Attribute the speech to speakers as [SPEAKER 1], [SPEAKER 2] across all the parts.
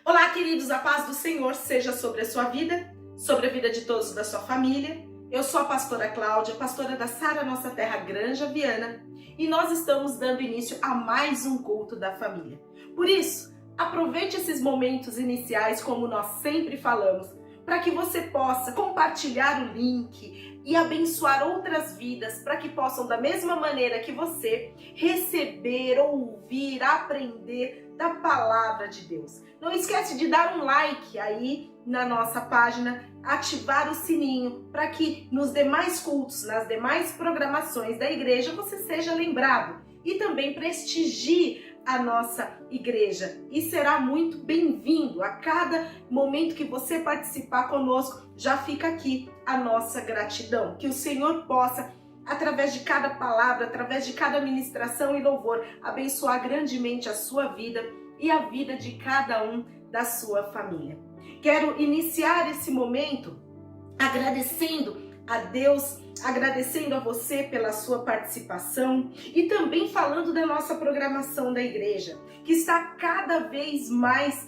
[SPEAKER 1] Olá, queridos, a paz do Senhor seja sobre a sua vida, sobre a vida de todos da sua família. Eu sou a pastora Cláudia, pastora da Sara Nossa Terra Granja Viana, e nós estamos dando início a mais um culto da família. Por isso, aproveite esses momentos iniciais, como nós sempre falamos, para que você possa compartilhar o link e abençoar outras vidas, para que possam, da mesma maneira que você, receber, ouvir, aprender da palavra de Deus. Não esquece de dar um like aí na nossa página, ativar o sininho para que nos demais cultos, nas demais programações da igreja, você seja lembrado. E também prestigie a nossa igreja e será muito bem-vindo. A cada momento que você participar conosco, já fica aqui a nossa gratidão. Que o Senhor possa, através de cada palavra, através de cada ministração e louvor, abençoar grandemente a sua vida e a vida de cada um da sua família. Quero iniciar esse momento agradecendo a Deus, agradecendo a você pela sua participação e também falando da nossa programação da igreja, que está cada vez mais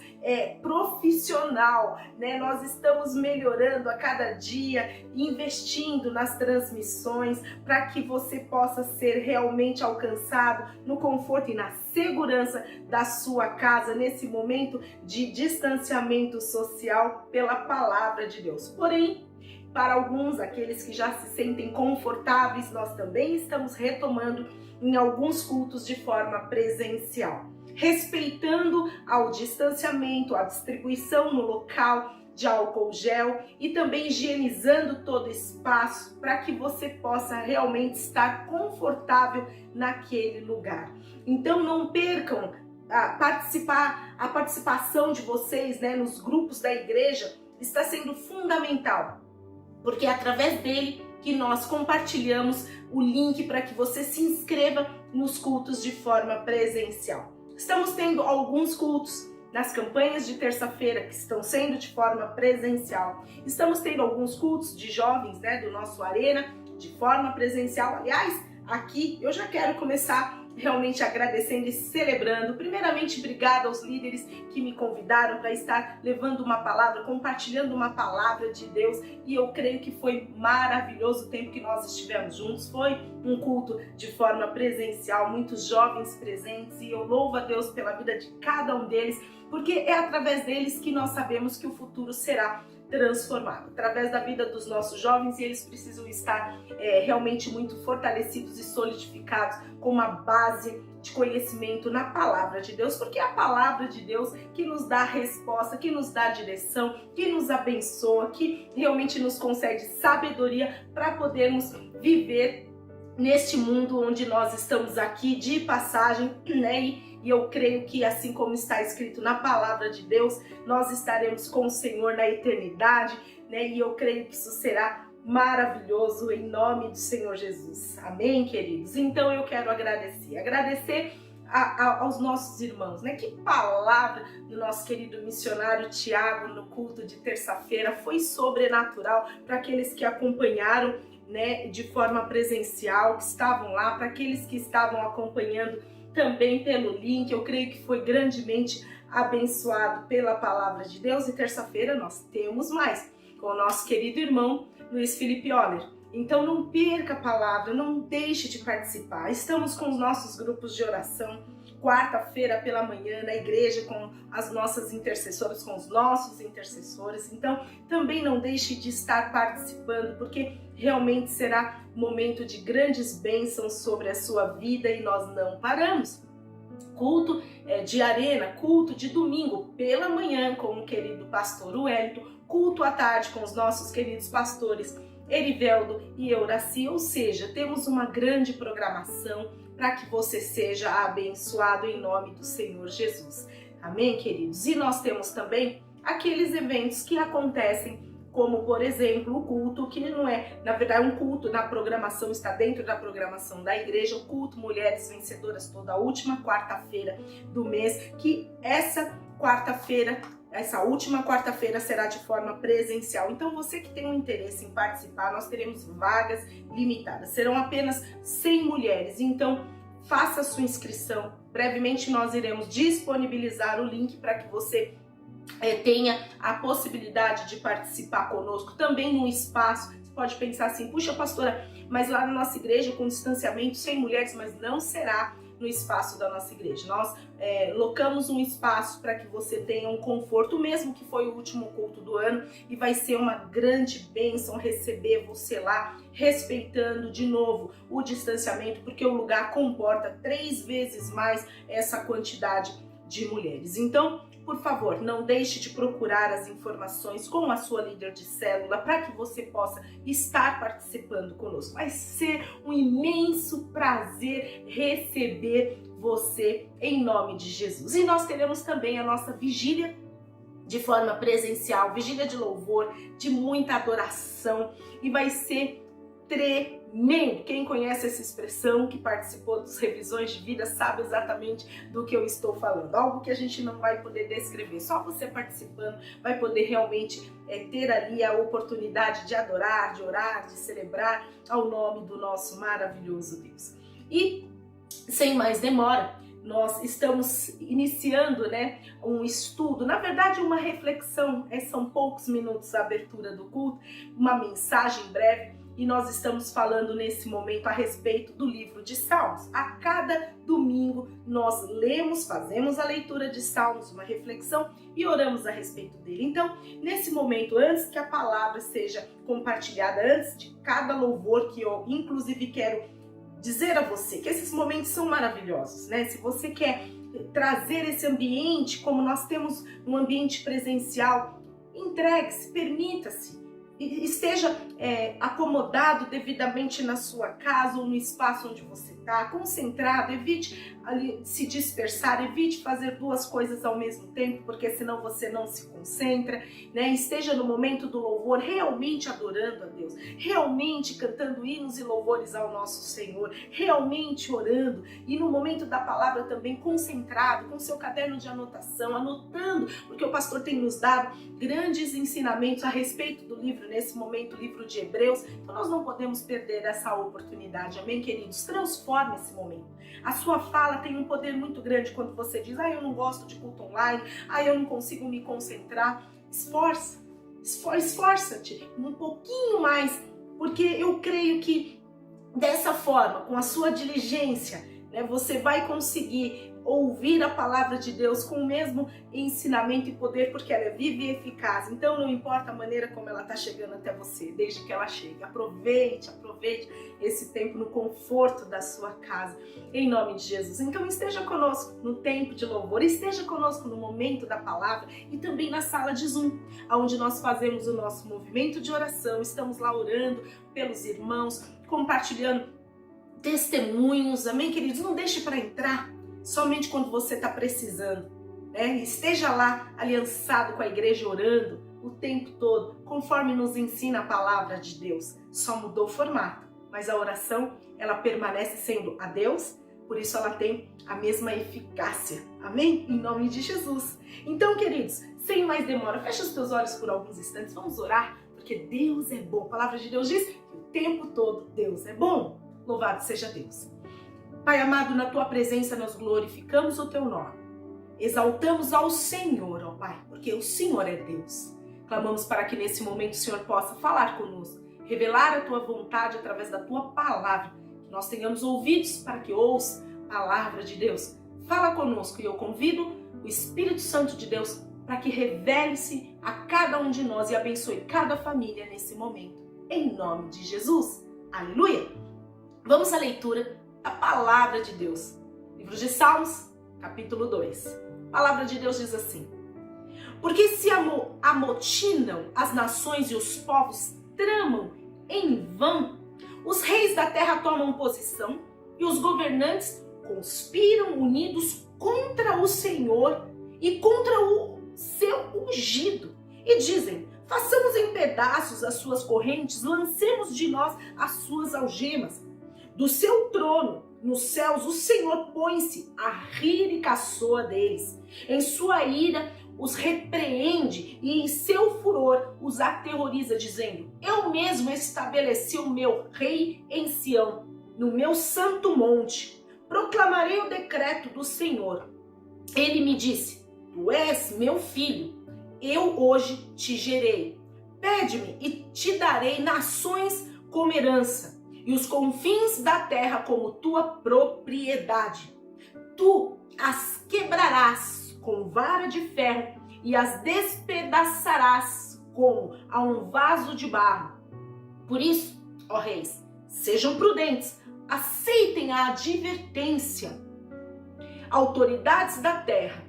[SPEAKER 1] profissional, né? Nós estamos melhorando a cada dia, investindo nas transmissões para que você possa ser realmente alcançado no conforto e na segurança da sua casa nesse momento de distanciamento social pela palavra de Deus. Porém, para alguns, aqueles que já se sentem confortáveis, nós também estamos retomando em alguns cultos de forma presencial, respeitando ao distanciamento, a distribuição no local de álcool gel e também higienizando todo o espaço para que você possa realmente estar confortável naquele lugar. Então não percam a participação de vocês, né, nos grupos da igreja, está sendo fundamental, porque é através dele que nós compartilhamos o link para que você se inscreva nos cultos de forma presencial. Estamos tendo alguns cultos nas campanhas de terça-feira que estão sendo de forma presencial. Estamos tendo alguns cultos de jovens, né, do nosso Arena, de forma presencial. Aliás, aqui eu já quero começar realmente agradecendo e celebrando. Primeiramente, obrigada aos líderes que me convidaram para estar levando uma palavra, compartilhando uma palavra de Deus, e eu creio que foi maravilhoso o tempo que nós estivemos juntos. Foi um culto de forma presencial, muitos jovens presentes, e eu louvo a Deus pela vida de cada um deles, porque é através deles que nós sabemos que o futuro será transformado, através da vida dos nossos jovens, e eles precisam estar realmente muito fortalecidos e solidificados com uma base de conhecimento na palavra de Deus, porque é a palavra de Deus que nos dá resposta, que nos dá direção, que nos abençoa, que realmente nos concede sabedoria para podermos viver neste mundo onde nós estamos aqui de passagem, né? E eu creio que, assim como está escrito na palavra de Deus, nós estaremos com o Senhor na eternidade, né? E eu creio que isso será maravilhoso em nome do Senhor Jesus. Amém, queridos? Então eu quero agradecer aos nossos irmãos, né? Que palavra do nosso querido missionário Tiago no culto de terça-feira foi sobrenatural para aqueles que acompanharam, né, de forma presencial, que estavam lá, para aqueles que estavam acompanhando também pelo link. Eu creio que foi grandemente abençoado pela palavra de Deus. E terça-feira nós temos mais com o nosso querido irmão Luiz Felipe Oller. Então não perca a palavra, não deixe de participar. Estamos com os nossos grupos de oração, quarta-feira pela manhã na igreja, com as nossas intercessoras, com os nossos intercessores. Então também não deixe de estar participando, porque realmente será momento de grandes bênçãos sobre a sua vida e nós não paramos. Culto de arena, culto de domingo pela manhã com o querido pastor Wellington, culto à tarde com os nossos queridos pastores Eriveldo e Euraci, ou seja, temos uma grande programação para que você seja abençoado em nome do Senhor Jesus. Amém, queridos? E nós temos também aqueles eventos que acontecem, como por exemplo o culto, que não é, na verdade, um culto na programação, está dentro da programação da igreja, o culto Mulheres Vencedoras, toda a última quarta-feira do mês, que essa última quarta-feira será de forma presencial. Então você que tem um interesse em participar, nós teremos vagas limitadas, serão apenas 100 mulheres, então faça a sua inscrição. Brevemente nós iremos disponibilizar o link para que você tenha a possibilidade de participar conosco também num espaço. Você pode pensar assim, puxa pastora, mas lá na nossa igreja com distanciamento, sem mulheres, mas não será no espaço da nossa igreja. Nós locamos um espaço para que você tenha um conforto, mesmo que foi o último culto do ano, e vai ser uma grande bênção receber você lá, respeitando de novo o distanciamento, porque o lugar comporta 3 vezes mais essa quantidade de mulheres. Então, por favor, não deixe de procurar as informações com a sua líder de célula para que você possa estar participando conosco. Vai ser um imenso prazer receber você em nome de Jesus. E nós teremos também a nossa vigília de forma presencial, vigília de louvor, de muita adoração, e vai ser tremendo. Quem conhece essa expressão, que participou dos revisões de vida, sabe exatamente do que eu estou falando. Algo que a gente não vai poder descrever, só você participando vai poder realmente ter ali a oportunidade de adorar, de orar, de celebrar ao nome do nosso maravilhoso Deus. E sem mais demora, nós estamos iniciando, um estudo, na verdade uma reflexão, são poucos minutos a abertura do culto, uma mensagem breve. E nós estamos falando nesse momento a respeito do livro de Salmos. A cada domingo nós lemos, fazemos a leitura de Salmos, uma reflexão e oramos a respeito dele. Então, nesse momento, antes que a palavra seja compartilhada, antes de cada louvor, que eu inclusive quero dizer a você que esses momentos são maravilhosos, Se você quer trazer esse ambiente, como nós temos um ambiente presencial, entregue-se, permita-se. Esteja acomodado devidamente na sua casa ou no espaço onde você está, concentrado, evite ali se dispersar, evite fazer 2 coisas ao mesmo tempo, porque senão você não se concentra, Esteja no momento do louvor realmente adorando a Deus, realmente cantando hinos e louvores ao nosso Senhor, realmente orando, e no momento da palavra também concentrado, com seu caderno de anotação, anotando, porque o pastor tem nos dado grandes ensinamentos a respeito do livro, nesse momento, o livro de Hebreus, então nós não podemos perder essa oportunidade, amém, queridos? Transforme esse momento. A sua fala tem um poder muito grande quando você diz, eu não gosto de culto online, eu não consigo me concentrar. Esforça-te um pouquinho mais, porque eu creio que dessa forma, com a sua diligência, você vai conseguir ouvir a palavra de Deus com o mesmo ensinamento e poder, porque ela é viva e eficaz. Então não importa a maneira como ela está chegando até você, desde que ela chegue. Aproveite esse tempo no conforto da sua casa, em nome de Jesus. Então esteja conosco no tempo de louvor, esteja conosco no momento da palavra e também na sala de Zoom, onde nós fazemos o nosso movimento de oração. Estamos lá orando pelos irmãos, compartilhando testemunhos, amém, queridos? Não deixe para entrar somente quando você está precisando, Esteja lá aliançado com a igreja, orando o tempo todo, conforme nos ensina a palavra de Deus. Só mudou o formato, mas a oração, ela permanece sendo a Deus, por isso ela tem a mesma eficácia, amém? Em nome de Jesus. Então, queridos, sem mais demora, fecha os teus olhos por alguns instantes, vamos orar, porque Deus é bom. A palavra de Deus diz que o tempo todo Deus é bom. Louvado seja Deus. Pai amado, na Tua presença nós glorificamos o Teu nome. Exaltamos ao Senhor, ó Pai, porque o Senhor é Deus. Clamamos para que nesse momento o Senhor possa falar conosco, revelar a Tua vontade através da Tua palavra, que nós tenhamos ouvidos para que ouça a palavra de Deus. Fala conosco e eu convido o Espírito Santo de Deus para que revele-se a cada um de nós e abençoe cada família nesse momento. Em nome de Jesus. Aleluia! Vamos à leitura da palavra de Deus. Livro de Salmos, capítulo 2. A palavra de Deus diz assim: porque se amotinam as nações e os povos tramam em vão, os reis da terra tomam posição e os governantes conspiram unidos contra o Senhor e contra o seu ungido e dizem: façamos em pedaços as suas correntes, lancemos de nós as suas algemas. Do seu trono, nos céus, o Senhor põe-se a rir e caçoa deles. Em sua ira, os repreende e em seu furor os aterroriza, dizendo: eu mesmo estabeleci o meu rei em Sião, no meu santo monte. Proclamarei o decreto do Senhor. Ele me disse: tu és meu filho, eu hoje te gerei. Pede-me e te darei nações como herança, e os confins da terra como tua propriedade. Tu as quebrarás com vara de ferro e as despedaçarás como a um vaso de barro. Por isso, ó reis, sejam prudentes, aceitem a advertência. Autoridades da terra,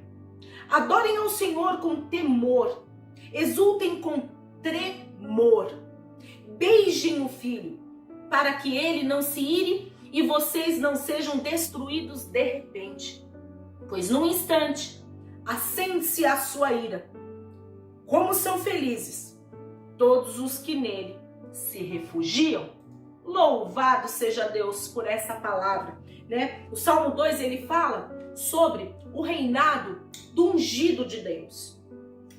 [SPEAKER 1] adorem ao Senhor com temor, exultem com tremor, beijem o filho, para que ele não se ire e vocês não sejam destruídos de repente. Pois num instante, acende-se a sua ira. Como são felizes todos os que nele se refugiam. Louvado seja Deus por essa palavra, né? O Salmo 2, ele fala sobre o reinado do ungido de Deus.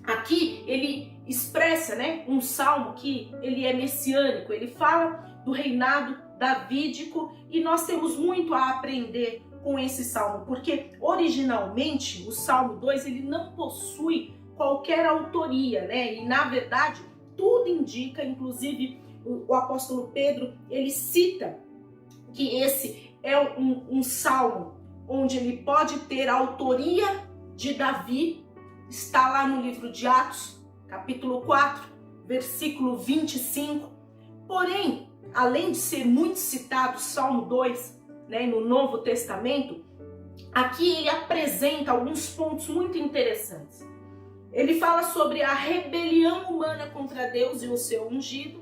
[SPEAKER 1] Aqui ele expressa, né, um salmo que ele é messiânico, ele fala do reinado davídico e nós temos muito a aprender com esse salmo, porque originalmente o Salmo 2 ele não possui qualquer autoria, né? E na verdade tudo indica, inclusive o apóstolo Pedro, ele cita que esse é um salmo onde ele pode ter a autoria de Davi, está lá no livro de Atos, capítulo 4, versículo 25. Porém, além de ser muito citado o Salmo 2, né, no Novo Testamento, aqui ele apresenta alguns pontos muito interessantes. Ele fala sobre a rebelião humana contra Deus e o seu ungido.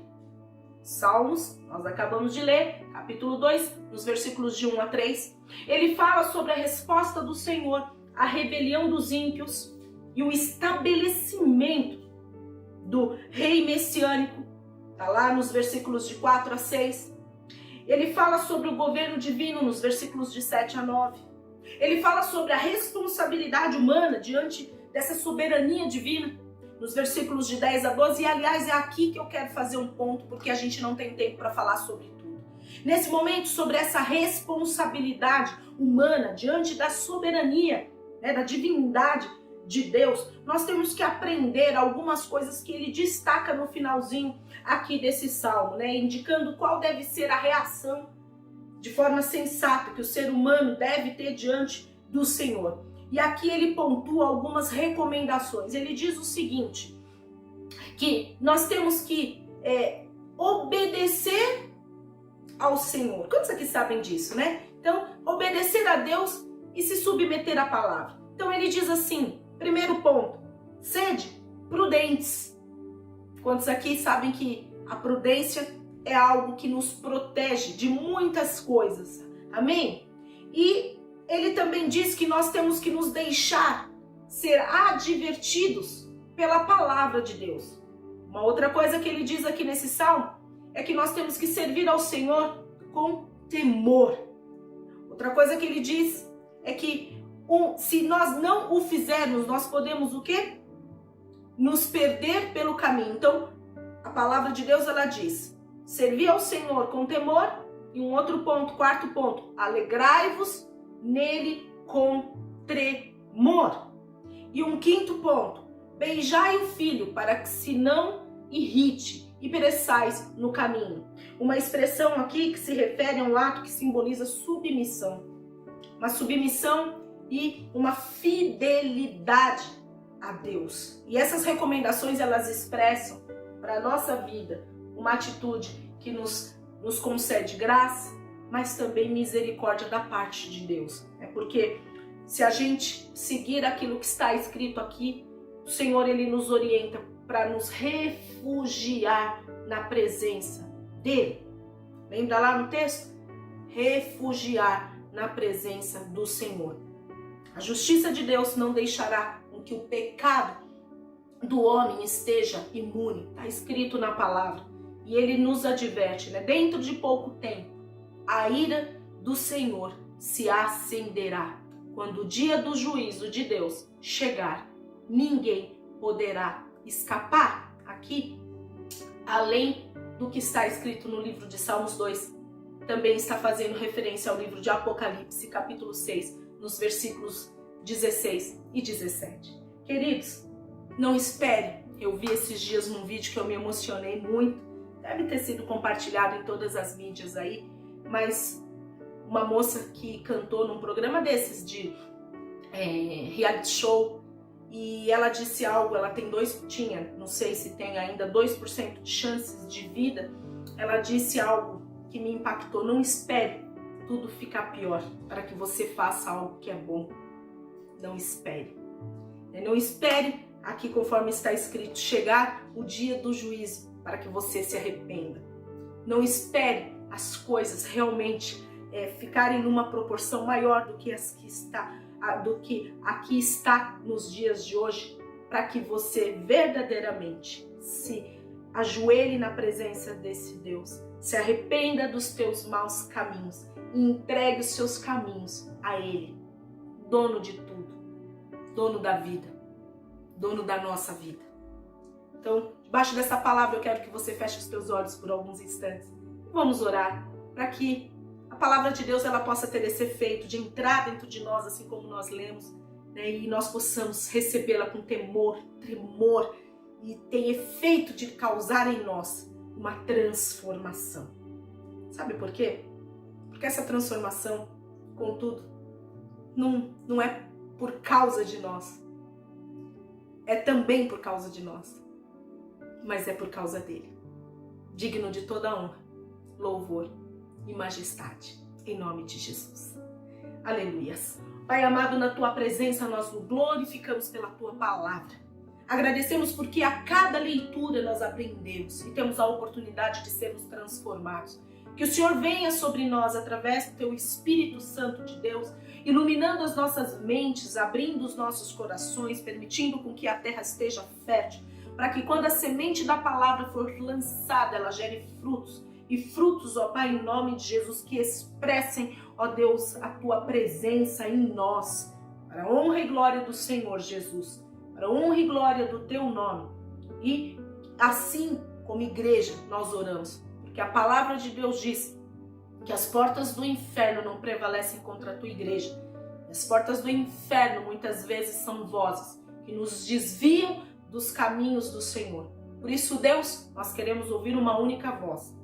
[SPEAKER 1] Salmos, nós acabamos de ler, capítulo 2, nos versículos de 1 a 3. Ele fala sobre a resposta do Senhor à rebelião dos ímpios e o estabelecimento do rei messiânico. Está lá nos versículos de 4 a 6. Ele fala sobre o governo divino nos versículos de 7 a 9. Ele fala sobre a responsabilidade humana diante dessa soberania divina nos versículos de 10 a 12. E aliás, é aqui que eu quero fazer um ponto, porque a gente não tem tempo para falar sobre tudo. Nesse momento, sobre essa responsabilidade humana diante da soberania, né, da divindade de Deus, nós temos que aprender algumas coisas que ele destaca no finalzinho aqui desse salmo, né, indicando qual deve ser a reação de forma sensata que o ser humano deve ter diante do Senhor. E aqui ele pontua algumas recomendações. Ele diz o seguinte, que nós temos que obedecer ao Senhor. Quantos aqui sabem disso, né? Então, obedecer a Deus e se submeter à palavra. Então ele diz assim, primeiro ponto, sede prudentes. Quantos aqui sabem que a prudência é algo que nos protege de muitas coisas? Amém? E ele também diz que nós temos que nos deixar ser advertidos pela palavra de Deus. Uma outra coisa que ele diz aqui nesse salmo é que nós temos que servir ao Senhor com temor. Outra coisa que ele diz é que se nós não o fizermos, nós podemos o quê? Nos perder pelo caminho. Então, a palavra de Deus, ela diz, servir ao Senhor com temor. E um outro ponto, quarto ponto, alegrai-vos nele com tremor. E um quinto ponto, beijai o filho para que se não irrite e pereçais no caminho. Uma expressão aqui que se refere a um ato que simboliza submissão. Uma submissão e uma fidelidade a Deus. E essas recomendações, elas expressam para a nossa vida uma atitude que nos concede graça, mas também misericórdia da parte de Deus. É porque se a gente seguir aquilo que está escrito aqui, o Senhor, ele nos orienta para nos refugiar na presença dele. Lembra lá no texto? Refugiar na presença do Senhor. A justiça de Deus não deixará com que o pecado do homem esteja imune. Está escrito na palavra. E ele nos adverte, né? Dentro de pouco tempo, a ira do Senhor se acenderá. Quando o dia do juízo de Deus chegar, ninguém poderá escapar. Aqui, além do que está escrito no livro de Salmos 2, também está fazendo referência ao livro de Apocalipse, capítulo 6, nos versículos 16 e 17. Queridos, Não espere. Eu vi esses dias num vídeo que eu me emocionei muito. Deve ter sido compartilhado em todas as mídias aí, mas uma moça que cantou num programa desses de reality show, e ela disse algo, ela tinha, não sei se tem ainda 2% de chances de vida. Ela disse algo que me impactou: não espere tudo ficar pior para que você faça algo que é bom. Não espere. Não espere, aqui conforme está escrito, chegar o dia do juízo para que você se arrependa. Não espere as coisas realmente ficarem numa proporção maior do que aqui está nos dias de hoje, para que você verdadeiramente se ajoelhe na presença desse Deus, se arrependa dos teus maus caminhos e entregue os seus caminhos a Ele, dono de tudo, dono da vida, dono da nossa vida. Então, debaixo dessa palavra, eu quero que você feche os teus olhos por alguns instantes. Vamos orar para que a palavra de Deus ela possa ter esse efeito de entrar dentro de nós, assim como nós lemos, né, e nós possamos recebê-la com temor, tremor, e tem efeito de causar em nós uma transformação. Sabe por quê? Porque essa transformação, contudo, não é por causa de nós. É também por causa de nós, mas é por causa dele. Digno de toda honra, louvor e majestade, em nome de Jesus. Aleluias. Pai amado, na tua presença nós nos glorificamos pela tua palavra. Agradecemos porque a cada leitura nós aprendemos e temos a oportunidade de sermos transformados. Que o Senhor venha sobre nós através do teu Espírito Santo de Deus, iluminando as nossas mentes, abrindo os nossos corações, permitindo com que a terra esteja fértil, para que quando a semente da palavra for lançada, ela gere frutos. E frutos, ó Pai, em nome de Jesus, que expressem, ó Deus, a tua presença em nós, para a honra e glória do Senhor Jesus, para a honra e glória do teu nome. E assim como igreja nós oramos, porque a palavra de Deus diz que as portas do inferno não prevalecem contra a tua igreja. As portas do inferno muitas vezes são vozes que nos desviam dos caminhos do Senhor. Por isso, Deus, nós queremos ouvir uma única voz,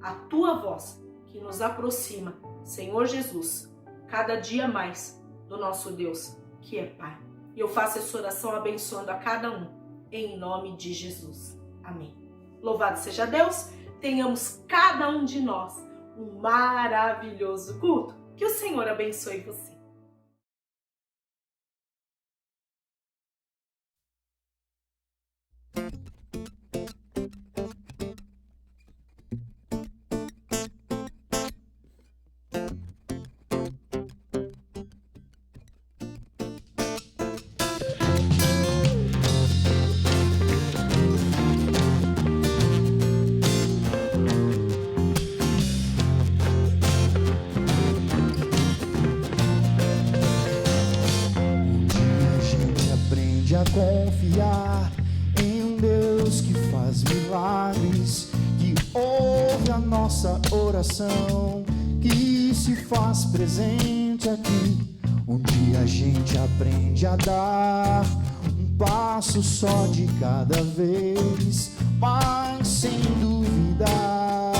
[SPEAKER 1] a tua voz, que nos aproxima, Senhor Jesus, cada dia mais do nosso Deus, que é Pai. E eu faço essa oração abençoando a cada um, em nome de Jesus. Amém. Louvado seja Deus, tenhamos cada um de nós um maravilhoso culto. Que o Senhor abençoe você.
[SPEAKER 2] A confiar em um Deus que faz milagres, que ouve a nossa oração, que se faz presente aqui. Um dia a gente aprende a dar um passo só de cada vez, mas sem duvidar,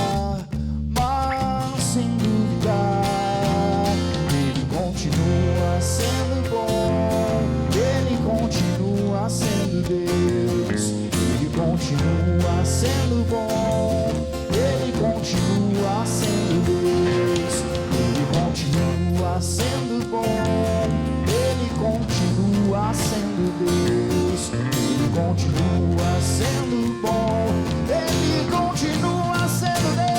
[SPEAKER 2] Ele continua sendo bom, Ele continua sendo Deus, Ele continua sendo bom, Ele continua sendo Deus, Ele continua sendo bom, Ele continua sendo Deus, Ele continua sendo bom, Ele continua sendo Deus.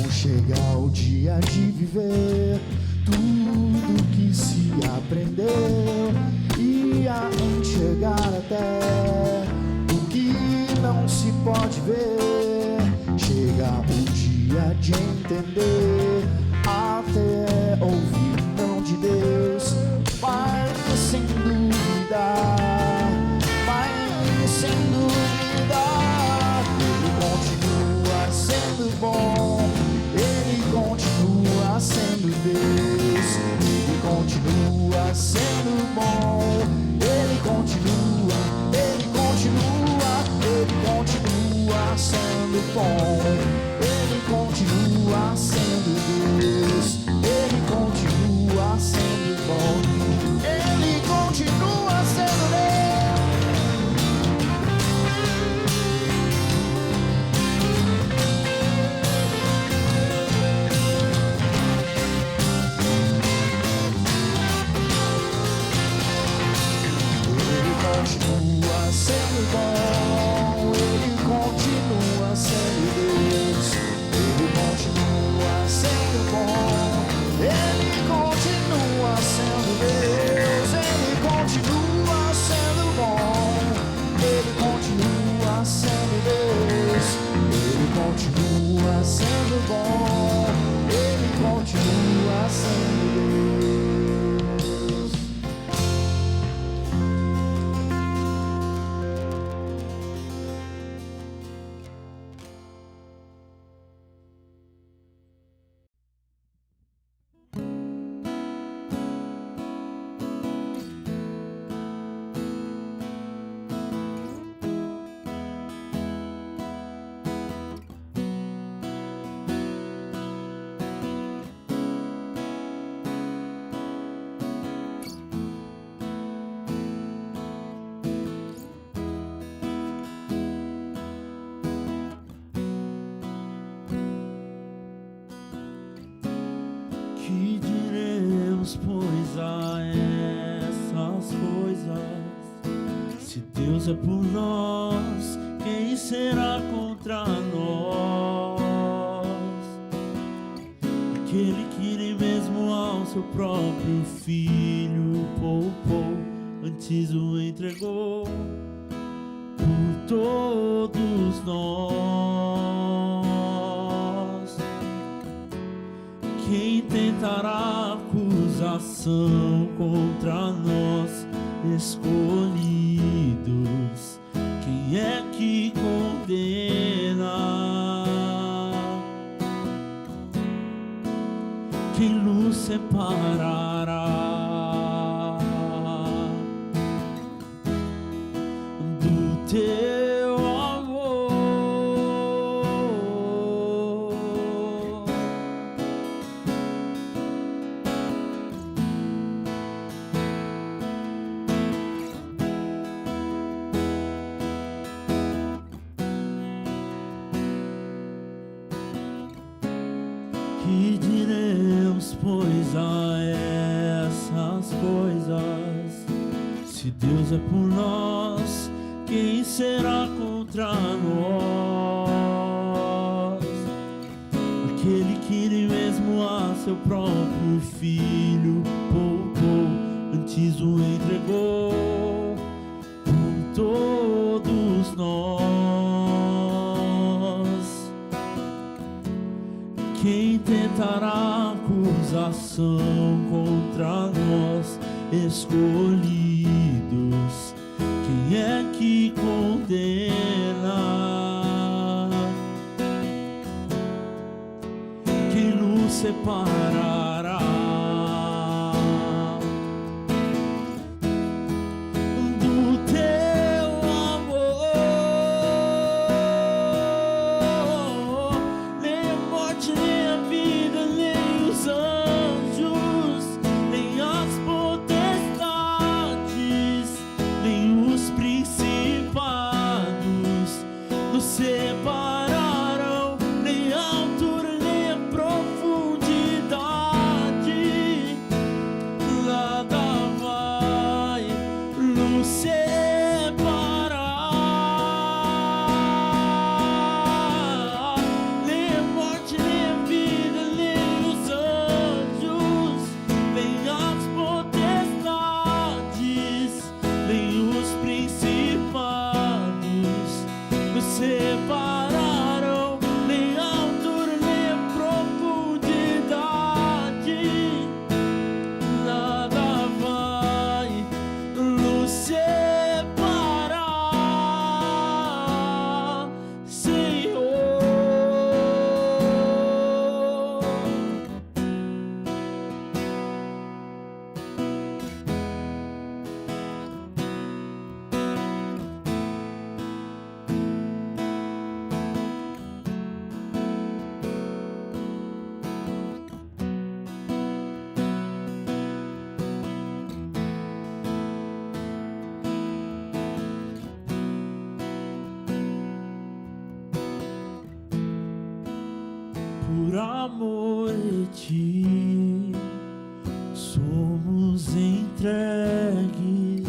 [SPEAKER 2] Chega o dia de viver tudo que se aprendeu e a enxergar até o que bom, Ele continua sendo Deus, Ele continua sendo bom, Ele continua sendo Deus, Ele continua sendo bom, Ele continua sendo Deus, Ele continua sendo bom, Ele continua sendo Deus.
[SPEAKER 3] Que diremos, pois, a essas coisas? Se Deus é por nós, quem será contra nós? Aquele que nem mesmo ao seu próprio filho poupou, antes o entregou por todos nós. Quem tentará acusação contra nós, escolhidos? Quem é que condena? Quem nos separará do teu amor? Que diremos, pois, a essas coisas? Se Deus é por nós, quem será contra nós? Aquele que nem mesmo a seu próprio filho poupou, antes o entregou por todos nós. Quem tentará acusação contra nós, escolhidos? Quem é que condena? Quem nos separará do teu amor? Nem a morte, nem a vida, nem os anjos, nem as potestades, nem os principados nos separarão, nem a altura, nem a profundidade. Nada vai nos separar. Nem a morte, nem a vida, nem os anjos, nem as potestades, nem os principados nos separarão. Nem a altura, nem a profundidade, nada vai nos separar, Senhor. Por amor a ti, somos entregues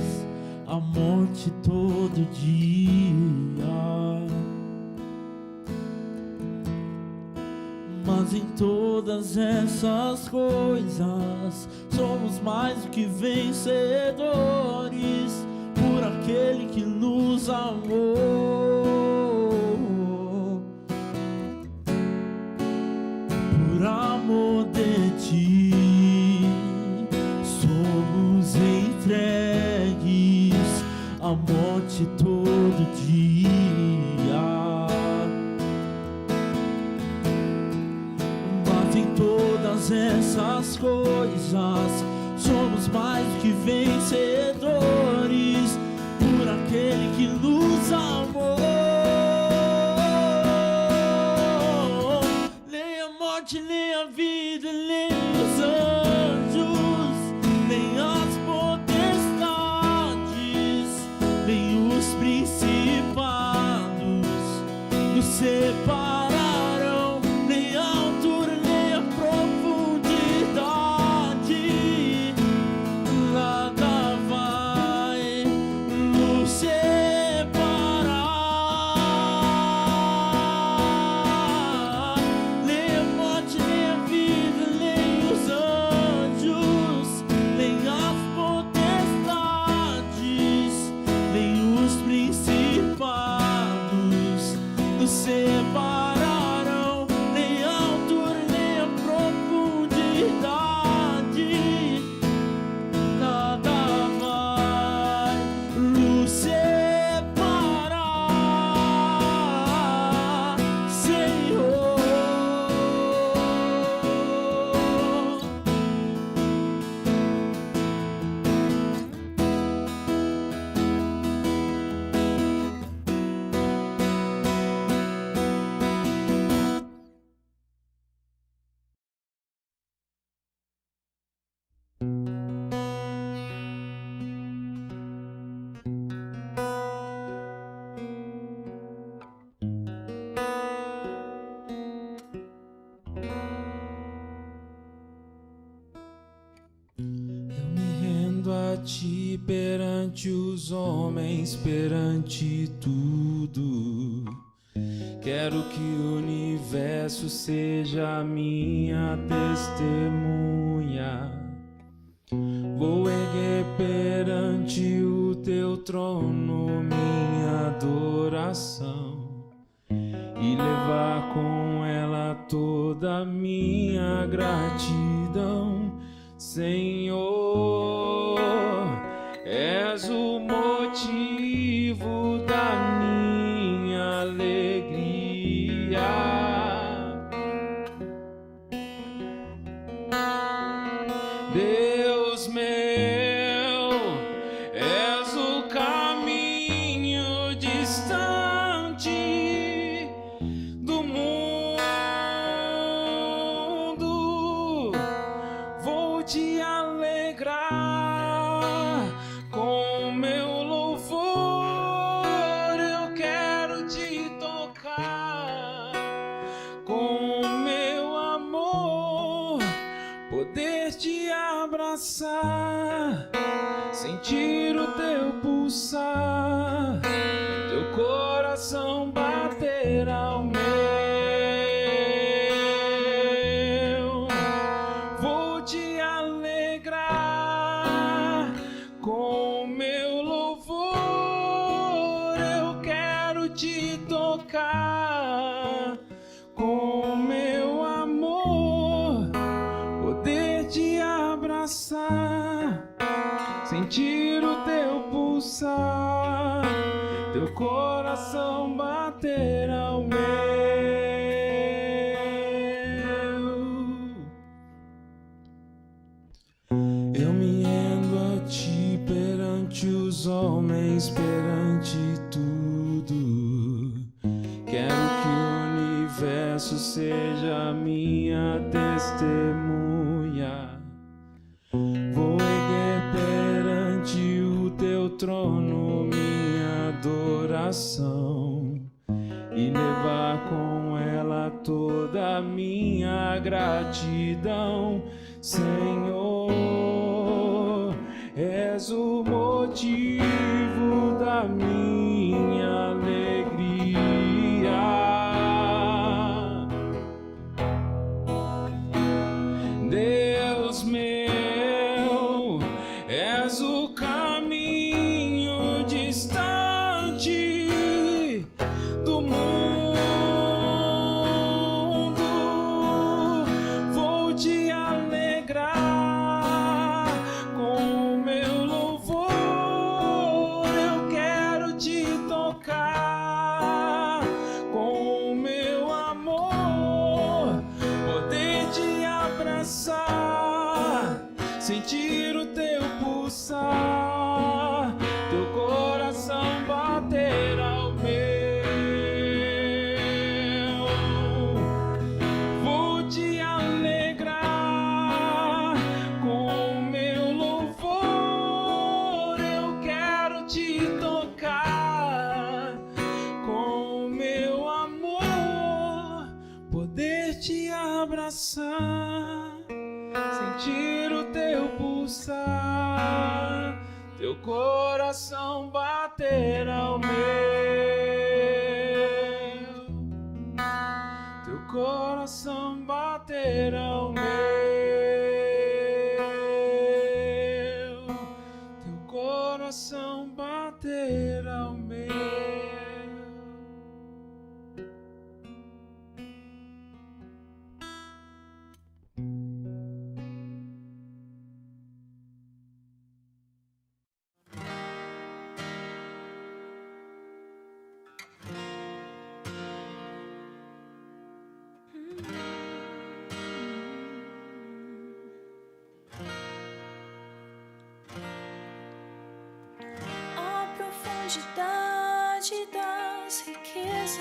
[SPEAKER 3] à morte todo dia. Mas em todas essas coisas somos mais do que vencedores por aquele que nos amou. Por amor de ti somos entregues à morte todo dia. Mas em todas essas coisas somos mais do que vencedores por aquele que nos amou. Nem a morte, nem a vida, nem os anjos, nem as potestades, nem os principados nos separarão, nem a altura, nem a profundidade. Nada vai nos separar. Nem a morte, nem a vida, nem os anjos, nem as potestades, nem os principados nos separarão, nem a altura, nem a profundidade. Nada vai nos separar, Senhor.
[SPEAKER 4] Eu me rendo a ti perante os homens, perante tudo. Quero que o universo seja minha testemunha. Vou erguer perante o teu trono minha adoração e levar com ela toda a minha gratidão. Senhor, és o motivo da minha alegria. Deus meu, és o caminho distante do mundo. Vou te alegrar com meu louvor. Eu quero te tocar com meu amor, poder te abraçar, sentir o teu pulsar, teu coração bater ao meu. Vou te alegrar com meu louvor. Eu quero te tocar com meu amor, poder te abraçar, sentir o teu pulsar, teu coração bater ao meu. Eu me rendo a ti perante os homens, perante tudo. Quero que o universo seja minha testemunha. Vou erguer perante o teu trono minha adoração e levar com ela toda a minha gratidão. Senhor, és o motivo a minha alegria. Deus meu, és o caminho distante do mundo. Vou te alegrar com o meu louvor. Eu quero te tocar com o meu amor, poder te abraçar, sentir o teu pulsar, teu coração bater ao meu. Vou te alegrar com o meu louvor. Eu quero te tocar com o meu amor, poder te abraçar, sentir o teu pulsar, teu coração bater ao meu, teu coração bater ao meu, teu coração bater ao meu.
[SPEAKER 5] A profundidade das riquezas,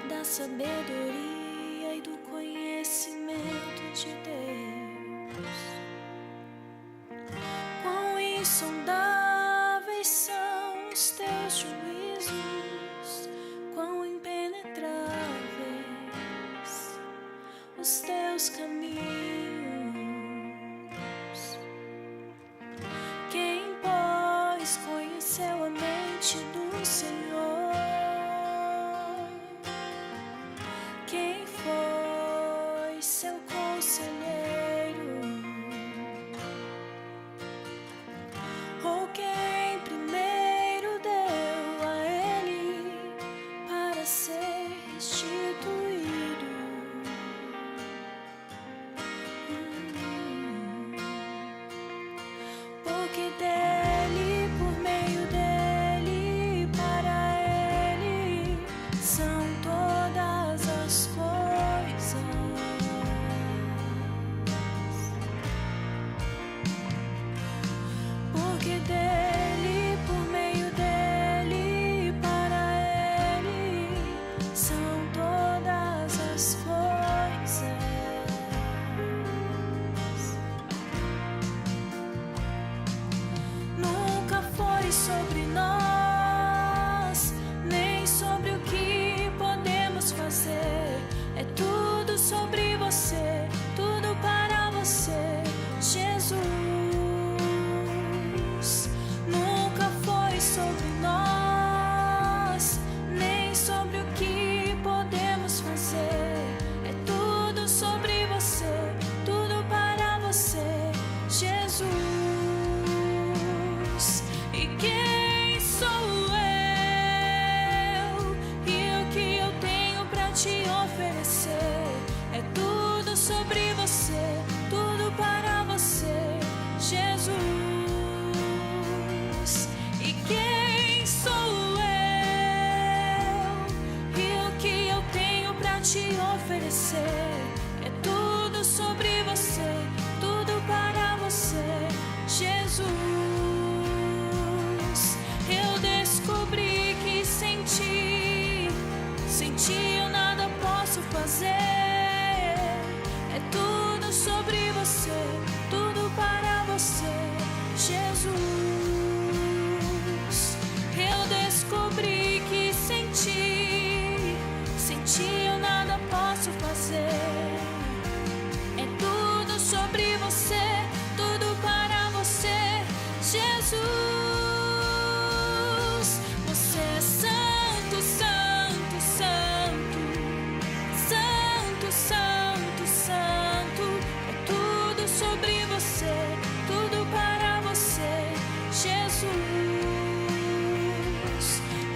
[SPEAKER 5] da sabedoria e do conhecimento de Deus. Quão insondáveis são os teus juízos, quão impenetráveis os teus caminhos. Quem, pois, conheceu a mente do Senhor? Quem foi seu conselheiro? Ou quem primeiro deu a ele para ser restituído? Porque dele, por meio dele, para ele são todas as coisas. Porque dele, por meio dele, para ele são todas as coisas. Nunca foi sobre nós, nem sobre o que podemos fazer. É tudo sobre você, tudo para você, Jesus. Nunca foi sobre nós, nem sobre o que podemos fazer. É tudo sobre você, tudo para você, Jesus. E quem sou eu? E o que eu tenho pra te oferecer? É tudo sobre você, tudo para você, Jesus. E quem sou eu? E o que eu tenho pra te oferecer? É tudo sobre você, tudo para você, Jesus. Eu descobri que sem ti eu nada posso fazer. É tudo sobre você, tudo para você, Jesus. Eu descobri que sem ti eu nada posso fazer. É tudo sobre você, tudo para você,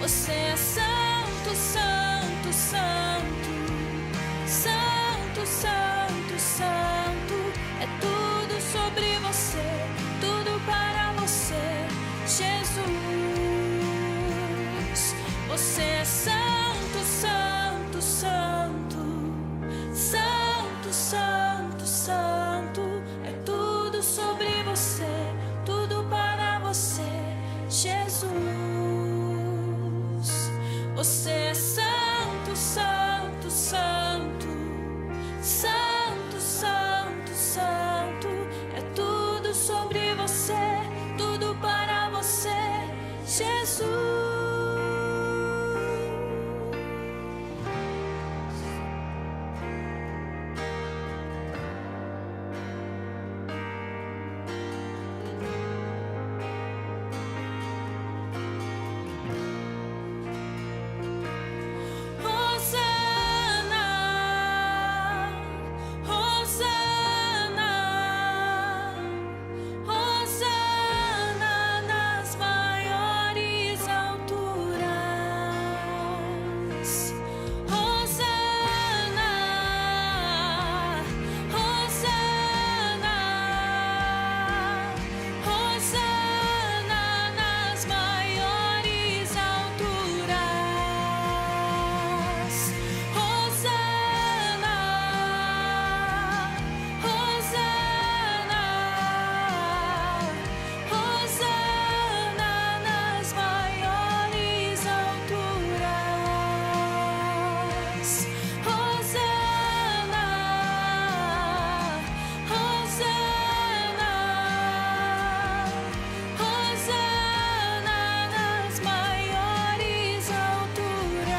[SPEAKER 5] Você é santo, santo, santo. Santo, santo, santo. É tudo sobre você, tudo para você, Jesus. Você é santo, santo, santo. Santo, santo, santo. É tudo sobre você, tudo para você, Jesus. Você é santo, santo, santo. Santo, santo, santo. É tudo sobre você, tudo para você, Jesus. Hosana, Hosana, Hosana nas maiores alturas. Hosana, Hosana, Hosana nas maiores alturas. Hosana, Hosana, Hosana nas maiores alturas. Hosana, Hosana, Hosana nas maiores alturas.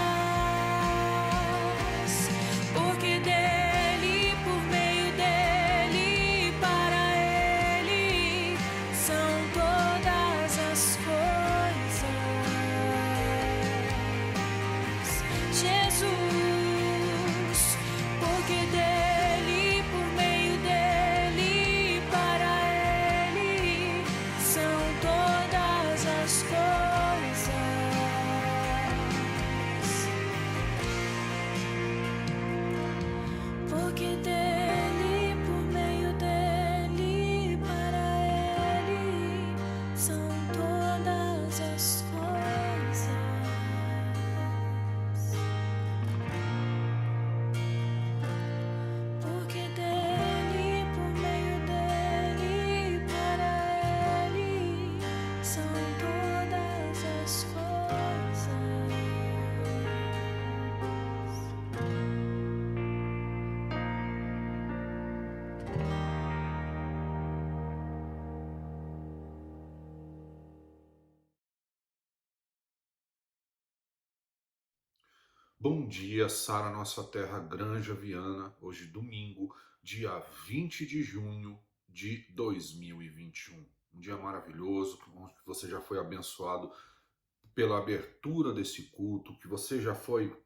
[SPEAKER 5] Porque dele, por meio dele, para ele são todas as coisas, Jesus. Porque dele, por meio dele, para ele são todas as coisas. Porque dele, por meio dele, para ele são todas as coisas. Porque dele, por meio dele, para ele são todas as coisas.
[SPEAKER 6] Bom dia, Sara, nossa terra, Granja Viana. Hoje, domingo, dia 20 de junho de 2021. Um dia maravilhoso, que você já foi abençoado pela abertura desse culto, que você já foi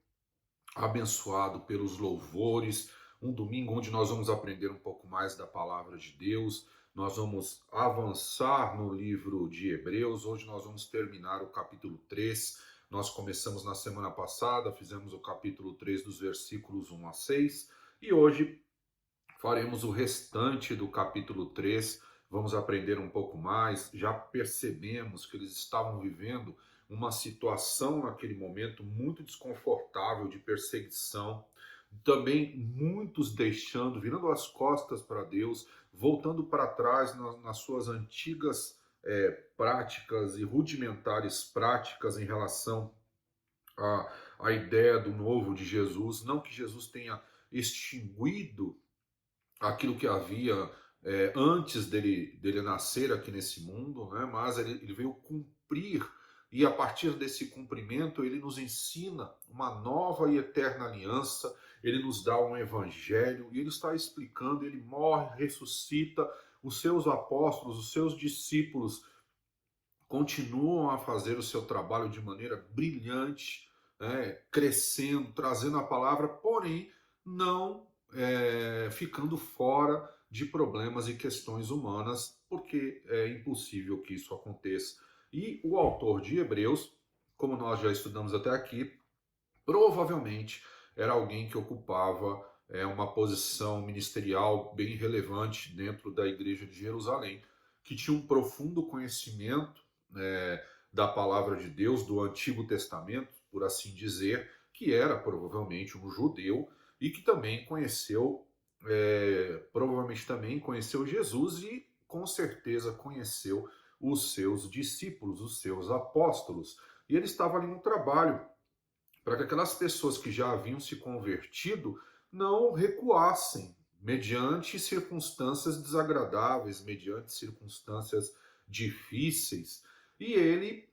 [SPEAKER 6] abençoado pelos louvores. Um domingo onde nós vamos aprender um pouco mais da palavra de Deus. Nós vamos avançar no livro de Hebreus. Hoje nós vamos terminar o capítulo 3. Nós começamos na semana passada, fizemos o capítulo 3 dos versículos 1 a 6. E hoje faremos o restante do capítulo 3. Vamos aprender um pouco mais. Já percebemos que eles estavam vivendo uma situação naquele momento muito desconfortável de perseguição. Também muitos deixando, virando as costas para Deus, voltando para trás nas suas antigas práticas e rudimentares práticas em relação à ideia do novo de Jesus. Não que Jesus tenha extinguido aquilo que havia antes dele nascer aqui nesse mundo, né? Mas ele veio cumprir, e a partir desse cumprimento ele nos ensina uma nova e eterna aliança, ele nos dá um evangelho, e ele está explicando, ele morre, ressuscita, os seus apóstolos, os seus discípulos continuam a fazer o seu trabalho de maneira brilhante, crescendo, trazendo a palavra, porém não ficando fora de problemas e questões humanas, porque é impossível que isso aconteça. E o autor de Hebreus como nós já estudamos até aqui, provavelmente era alguém que ocupava uma posição ministerial bem relevante dentro da igreja de Jerusalém, que tinha um profundo conhecimento da palavra de Deus, do Antigo Testamento, por assim dizer, que era provavelmente um judeu e que também provavelmente também conheceu Jesus e com certeza conheceu os seus discípulos, os seus apóstolos. E ele estava ali no trabalho para que aquelas pessoas que já haviam se convertido não recuassem mediante circunstâncias desagradáveis, mediante circunstâncias difíceis. E ele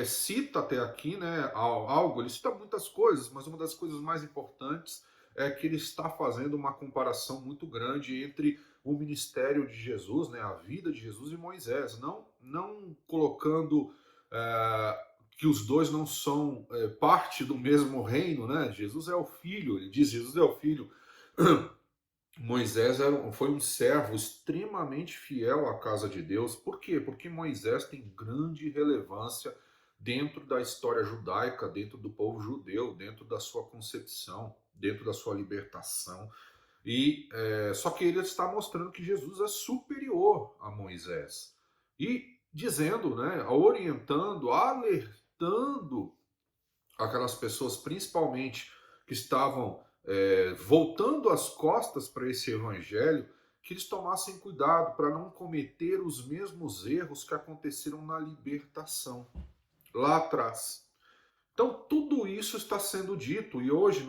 [SPEAKER 6] cita até aqui, né, algo, ele cita muitas coisas, mas uma das coisas mais importantes é que ele está fazendo uma comparação muito grande entre o ministério de Jesus, né, a vida de Jesus e Moisés, não colocando que os dois não são parte do mesmo reino, né? Jesus é o filho, ele diz, Jesus é o filho. Moisés foi um servo extremamente fiel à casa de Deus. Por quê? Porque Moisés tem grande relevância dentro da história judaica, dentro do povo judeu, dentro da sua concepção, dentro da sua libertação. E só que ele está mostrando que Jesus é superior a Moisés. E dizendo, né, orientando, alertando aquelas pessoas, principalmente que estavam voltando as costas para esse evangelho, que eles tomassem cuidado para não cometer os mesmos erros que aconteceram na libertação, lá atrás. Então, tudo isso está sendo dito, e hoje,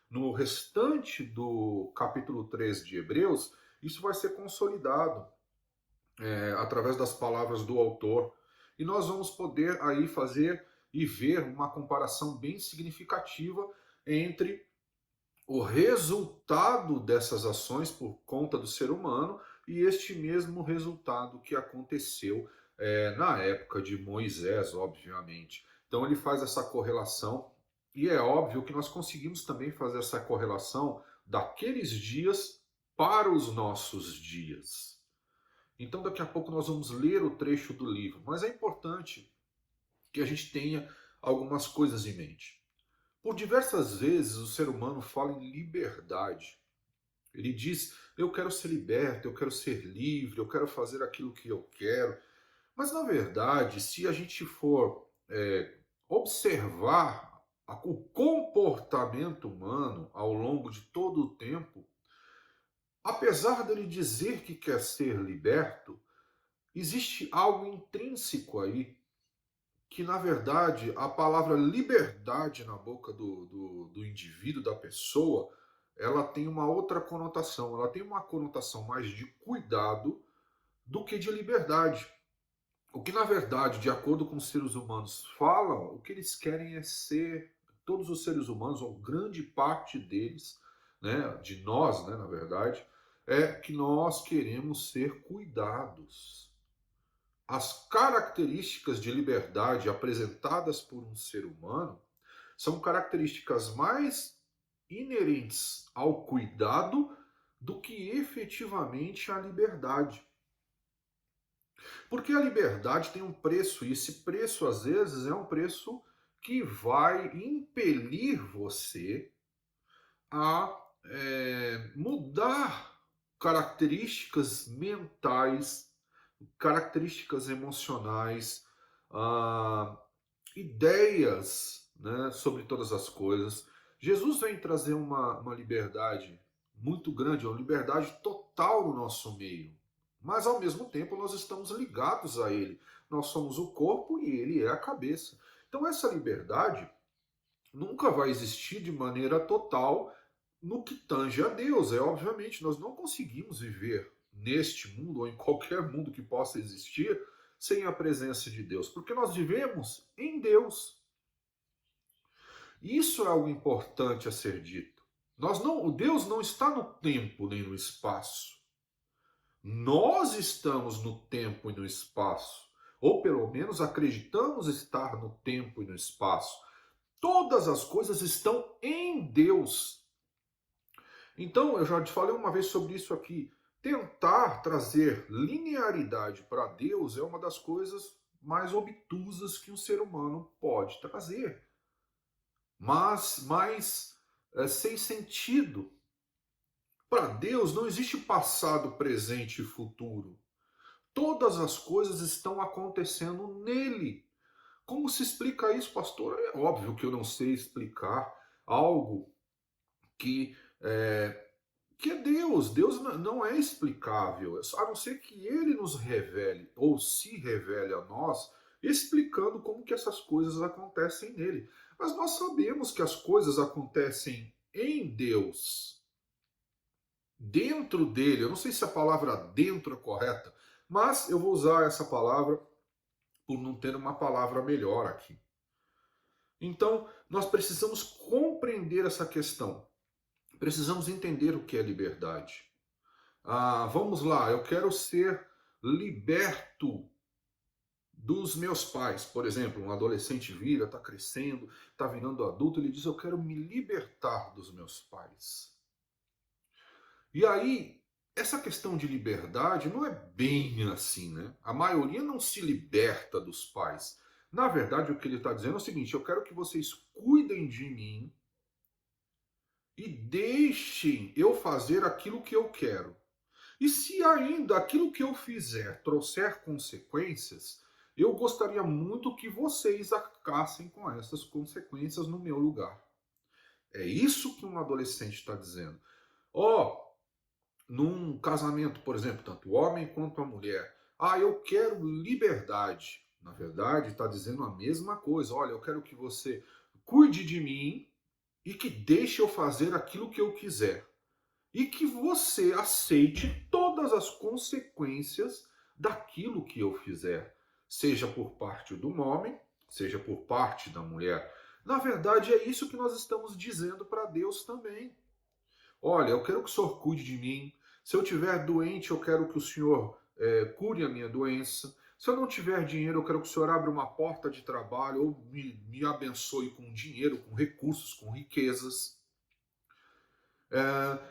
[SPEAKER 6] no restante do capítulo 3 de Hebreus, isso vai ser consolidado através das palavras do autor. E nós vamos poder aí fazer e ver uma comparação bem significativa entre o resultado dessas ações por conta do ser humano e este mesmo resultado que aconteceu na época de Moisés, obviamente. Então ele faz essa correlação e é óbvio que nós conseguimos também fazer essa correlação daqueles dias para os nossos dias. Então daqui a pouco nós vamos ler o trecho do livro, mas é importante que a gente tenha algumas coisas em mente. Por diversas vezes o ser humano fala em liberdade. Ele diz, eu quero ser liberto, eu quero ser livre, eu quero fazer aquilo que eu quero. Mas na verdade, se a gente for observar o comportamento humano ao longo de todo o tempo, apesar dele dizer que quer ser liberto, existe algo intrínseco aí, que na verdade a palavra liberdade na boca do indivíduo, da pessoa, ela tem uma outra conotação, ela tem uma conotação mais de cuidado do que de liberdade. O que na verdade, de acordo com os seres humanos falam, o que eles querem é ser, todos os seres humanos, ou grande parte deles, né, de nós, né, na verdade, é que nós queremos ser cuidados. As características de liberdade apresentadas por um ser humano são características mais inerentes ao cuidado do que efetivamente à liberdade. Porque a liberdade tem um preço, e esse preço, às vezes, é um preço que vai impelir você a mudar características mentais, características emocionais, ideias, né, sobre todas as coisas. Jesus vem trazer uma liberdade muito grande, uma liberdade total no nosso meio. Mas ao mesmo tempo nós estamos ligados a Ele. Nós somos o corpo e Ele é a cabeça. Então essa liberdade nunca vai existir de maneira total no que tange a Deus. Obviamente, nós não conseguimos viver neste mundo ou em qualquer mundo que possa existir sem a presença de Deus, porque nós vivemos em Deus. Isso é algo importante a ser dito. Deus não está no tempo nem no espaço. Nós estamos no tempo e no espaço, ou pelo menos acreditamos estar no tempo e no espaço. Todas as coisas estão em Deus. Então, eu já te falei uma vez sobre isso aqui. Tentar trazer linearidade para Deus é uma das coisas mais obtusas que um ser humano pode trazer, mas mais sem sentido. Para Deus não existe passado, presente e futuro. Todas as coisas estão acontecendo nele. Como se explica isso, pastor? É óbvio que eu não sei explicar algo que que é Deus. Deus não é explicável, a não ser que Ele nos revele, ou se revele a nós, explicando como que essas coisas acontecem nele. Mas nós sabemos que as coisas acontecem em Deus, dentro dele. Eu não sei se a palavra dentro é correta, mas eu vou usar essa palavra por não ter uma palavra melhor aqui. Então, nós precisamos compreender essa questão. Precisamos entender o que é liberdade. Vamos lá, eu quero ser liberto dos meus pais. Por exemplo, um adolescente vira, está crescendo, está virando adulto, ele diz, eu quero me libertar dos meus pais. E aí, essa questão de liberdade não é bem assim, né? A maioria não se liberta dos pais. Na verdade, o que ele está dizendo é o seguinte, eu quero que vocês cuidem de mim, e deixem eu fazer aquilo que eu quero. E se ainda aquilo que eu fizer trouxer consequências, eu gostaria muito que vocês arcassem com essas consequências no meu lugar. É isso que um adolescente está dizendo. Num casamento, por exemplo, tanto o homem quanto a mulher, eu quero liberdade. Na verdade, está dizendo a mesma coisa. Olha, eu quero que você cuide de mim, e que deixe eu fazer aquilo que eu quiser. E que você aceite todas as consequências daquilo que eu fizer. Seja por parte do homem, seja por parte da mulher. Na verdade, é isso que nós estamos dizendo para Deus também. Olha, eu quero que o Senhor cuide de mim. Se eu estiver doente, eu quero que o Senhor cure a minha doença. Se eu não tiver dinheiro, eu quero que o Senhor abra uma porta de trabalho ou me abençoe com dinheiro, com recursos, com riquezas.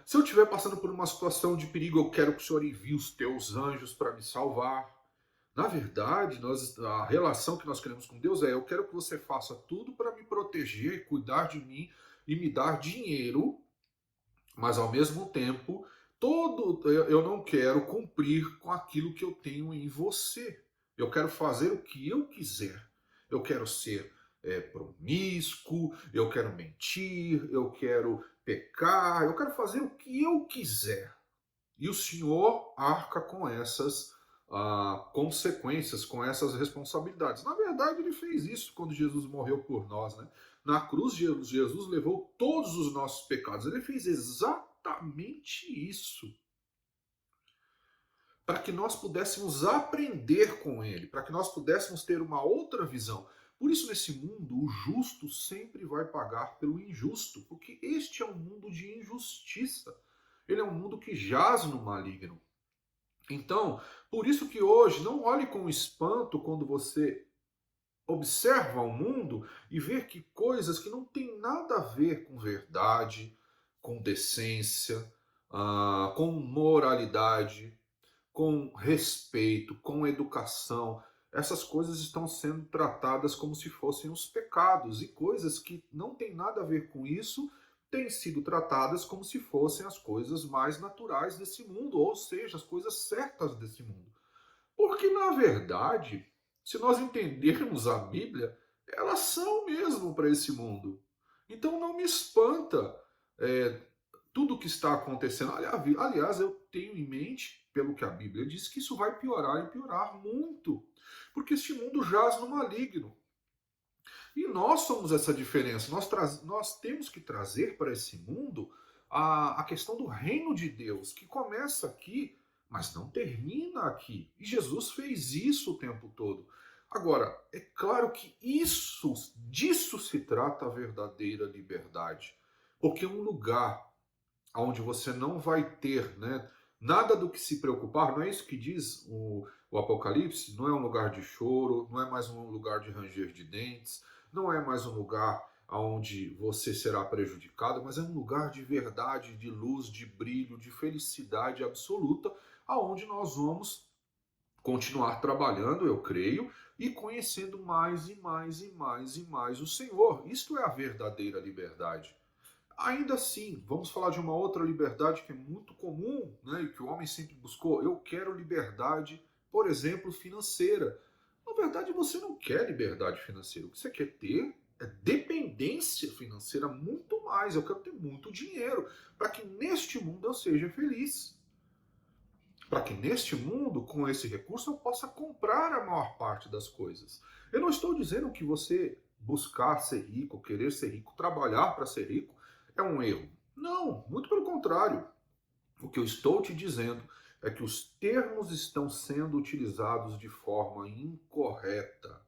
[SPEAKER 6] Se eu estiver passando por uma situação de perigo, eu quero que o Senhor envie os teus anjos para me salvar. Na verdade, a relação que nós queremos com Deus eu quero que você faça tudo para me proteger e cuidar de mim e me dar dinheiro, mas ao mesmo tempo, eu não quero cumprir com aquilo que eu tenho em você. Eu quero fazer o que eu quiser. Eu quero ser promíscuo, eu quero mentir, eu quero pecar, eu quero fazer o que eu quiser. E o Senhor arca com essas consequências, com essas responsabilidades. Na verdade, ele fez isso quando Jesus morreu por nós, né? Na cruz, Jesus levou todos os nossos pecados. Ele fez exatamente isso, para que nós pudéssemos aprender com ele, para que nós pudéssemos ter uma outra visão. Por isso, nesse mundo, o justo sempre vai pagar pelo injusto, porque este é um mundo de injustiça. Ele é um mundo que jaz no maligno. Então, por isso que hoje, não olhe com espanto quando você observa o mundo e vê que coisas que não têm nada a ver com verdade, com decência, com moralidade, com respeito, com educação, essas coisas estão sendo tratadas como se fossem os pecados, e coisas que não têm nada a ver com isso têm sido tratadas como se fossem as coisas mais naturais desse mundo, ou seja, as coisas certas desse mundo. Porque, na verdade, se nós entendermos a Bíblia, elas são mesmo para esse mundo. Então não me espanta tudo o que está acontecendo. Aliás, eu tenho em mente, pelo que a Bíblia diz, que isso vai piorar e piorar muito. Porque este mundo jaz no maligno. E nós somos essa diferença. Nós temos que trazer para esse mundo a questão do reino de Deus, que começa aqui, mas não termina aqui. E Jesus fez isso o tempo todo. Agora, é claro que disso se trata a verdadeira liberdade. Porque é um lugar onde você não vai ter, nada do que se preocupar, não é isso que diz o Apocalipse? Não é um lugar de choro, não é mais um lugar de ranger de dentes, não é mais um lugar onde você será prejudicado, mas é um lugar de verdade, de luz, de brilho, de felicidade absoluta, aonde nós vamos continuar trabalhando, eu creio, e conhecendo mais e mais e mais e mais o Senhor. Isto é a verdadeira liberdade. Ainda assim, vamos falar de uma outra liberdade que é muito comum, né, e que o homem sempre buscou. Eu quero liberdade, por exemplo, financeira. Na verdade, você não quer liberdade financeira. O que você quer ter é dependência financeira, muito mais. Eu quero ter muito dinheiro para que neste mundo eu seja feliz. Para que neste mundo, com esse recurso, eu possa comprar a maior parte das coisas. Eu não estou dizendo que você buscar ser rico, querer ser rico, trabalhar para ser rico é um erro. Não, muito pelo contrário. O que eu estou te dizendo é que os termos estão sendo utilizados de forma incorreta.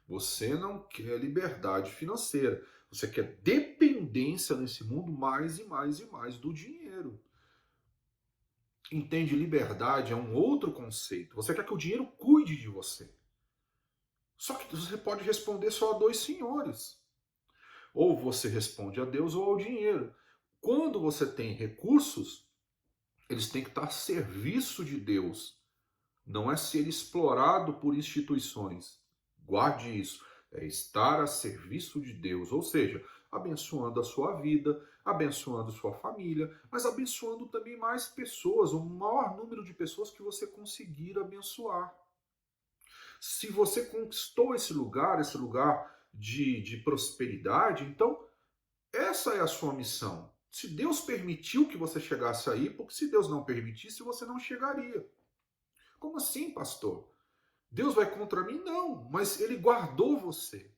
[SPEAKER 6] Você não quer liberdade financeira. Você quer dependência nesse mundo mais e mais e mais do dinheiro. Entende? Liberdade é um outro conceito. Você quer que o dinheiro cuide de você. Só que você pode responder só a dois senhores. Ou você responde a Deus ou ao dinheiro. Quando você tem recursos, eles têm que estar a serviço de Deus. Não é ser explorado por instituições. Guarde isso. É estar a serviço de Deus. Ou seja, abençoando a sua vida, abençoando sua família, mas abençoando também mais pessoas, o maior número de pessoas que você conseguir abençoar. Se você conquistou esse lugar de prosperidade, então essa é a sua missão. Se Deus permitiu que você chegasse aí, porque se Deus não permitisse, você não chegaria. Como assim, pastor? Deus vai contra mim? Não, mas Ele guardou você.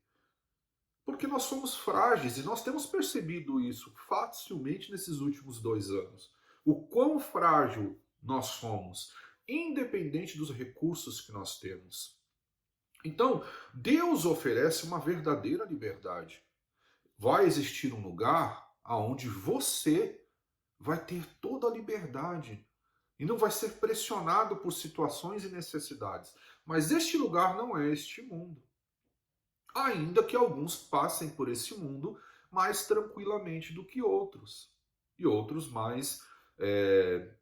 [SPEAKER 6] Porque nós somos frágeis e nós temos percebido isso facilmente nesses últimos 2 anos. O quão frágil nós somos, independente dos recursos que nós temos. Então, Deus oferece uma verdadeira liberdade. Vai existir um lugar onde você vai ter toda a liberdade e não vai ser pressionado por situações e necessidades. Mas este lugar não é este mundo. Ainda que alguns passem por esse mundo mais tranquilamente do que outros. E outros mais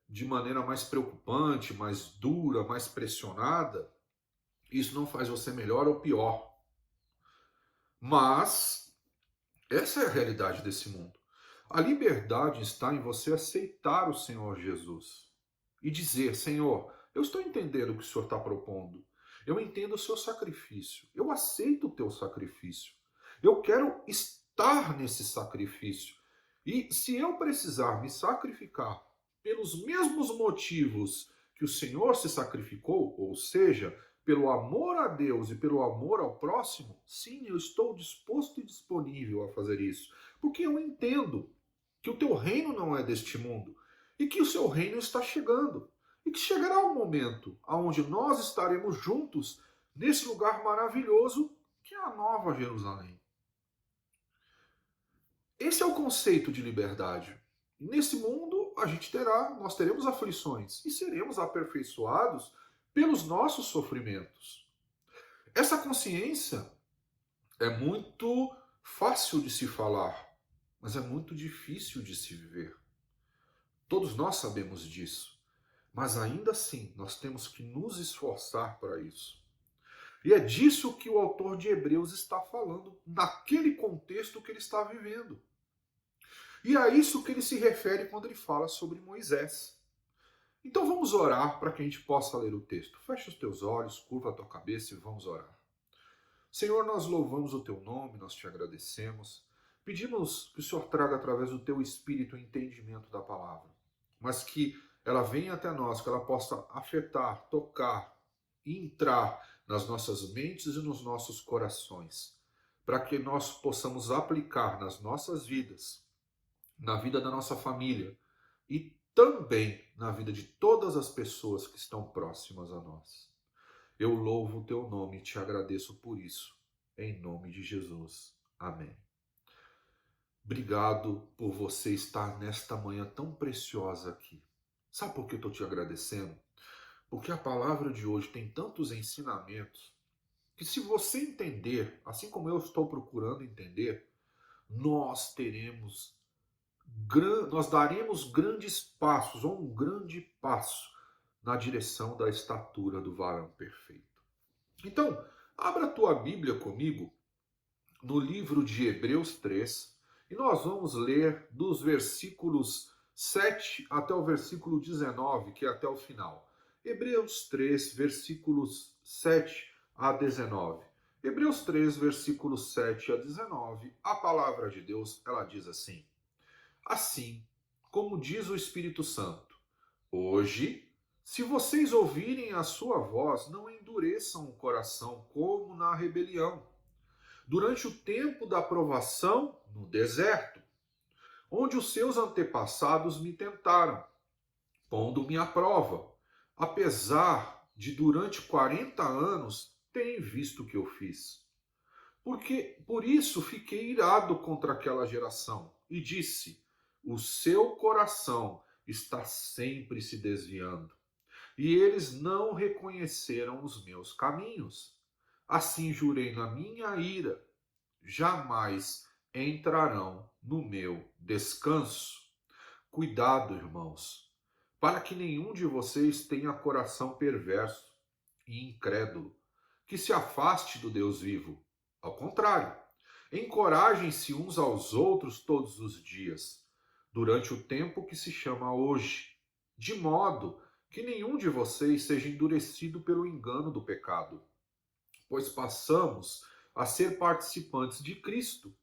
[SPEAKER 6] de maneira mais preocupante, mais dura, mais pressionada. Isso não faz você melhor ou pior. Mas essa é a realidade desse mundo. A liberdade está em você aceitar o Senhor Jesus e dizer: Senhor, eu estou entendendo o que o Senhor está propondo. Eu entendo o seu sacrifício. Eu aceito o teu sacrifício. Eu quero estar nesse sacrifício. E se eu precisar me sacrificar pelos mesmos motivos que o Senhor se sacrificou, ou seja, pelo amor a Deus e pelo amor ao próximo, sim, eu estou disposto e disponível a fazer isso. Porque eu entendo que o teu reino não é deste mundo e que o seu reino está chegando. E que chegará um momento onde nós estaremos juntos nesse lugar maravilhoso que é a Nova Jerusalém. Esse é o conceito de liberdade. Nesse mundo nós teremos aflições e seremos aperfeiçoados pelos nossos sofrimentos. Essa consciência é muito fácil de se falar, mas é muito difícil de se viver. Todos nós sabemos disso. Mas ainda assim, nós temos que nos esforçar para isso. E é disso que o autor de Hebreus está falando, naquele contexto que ele está vivendo. E é isso que ele se refere quando ele fala sobre Moisés. Então vamos orar para que a gente possa ler o texto. Fecha os teus olhos, curva a tua cabeça e vamos orar. Senhor, nós louvamos o teu nome, nós te agradecemos. Pedimos que o Senhor traga através do teu Espírito o entendimento da palavra, mas que ela venha até nós, que ela possa afetar, tocar e entrar nas nossas mentes e nos nossos corações, para que nós possamos aplicar nas nossas vidas, na vida da nossa família e também na vida de todas as pessoas que estão próximas a nós. Eu louvo o teu nome e te agradeço por isso, em nome de Jesus. Amém. Obrigado por você estar nesta manhã tão preciosa aqui. Sabe por que eu estou te agradecendo? Porque a palavra de hoje tem tantos ensinamentos que, se você entender, assim como eu estou procurando entender, nós daremos grandes passos, ou um grande passo, na direção da estatura do varão perfeito. Então, Abra a tua Bíblia comigo no livro de Hebreus 3 e nós vamos ler dos versículos 7 até o versículo 19, que é até o final. Hebreus 3, versículos 7 a 19. Hebreus 3, versículos 7 a 19, a palavra de Deus, ela diz assim: Assim, como diz o Espírito Santo, hoje, se vocês ouvirem a sua voz, não endureçam o coração como na rebelião, durante o tempo da provação no deserto, onde os seus antepassados me tentaram, pondo-me à prova, apesar de durante 40 anos terem visto o que eu fiz. Por isso fiquei irado contra aquela geração e disse: o seu coração está sempre se desviando, e eles não reconheceram os meus caminhos. Assim jurei na minha ira: jamais entrarão no meu descanso. Cuidado, irmãos, para que nenhum de vocês tenha coração perverso e incrédulo, que se afaste do Deus vivo. Ao contrário, encorajem-se uns aos outros todos os dias, durante o tempo que se chama hoje, de modo que nenhum de vocês seja endurecido pelo engano do pecado, pois passamos a ser participantes de Cristo,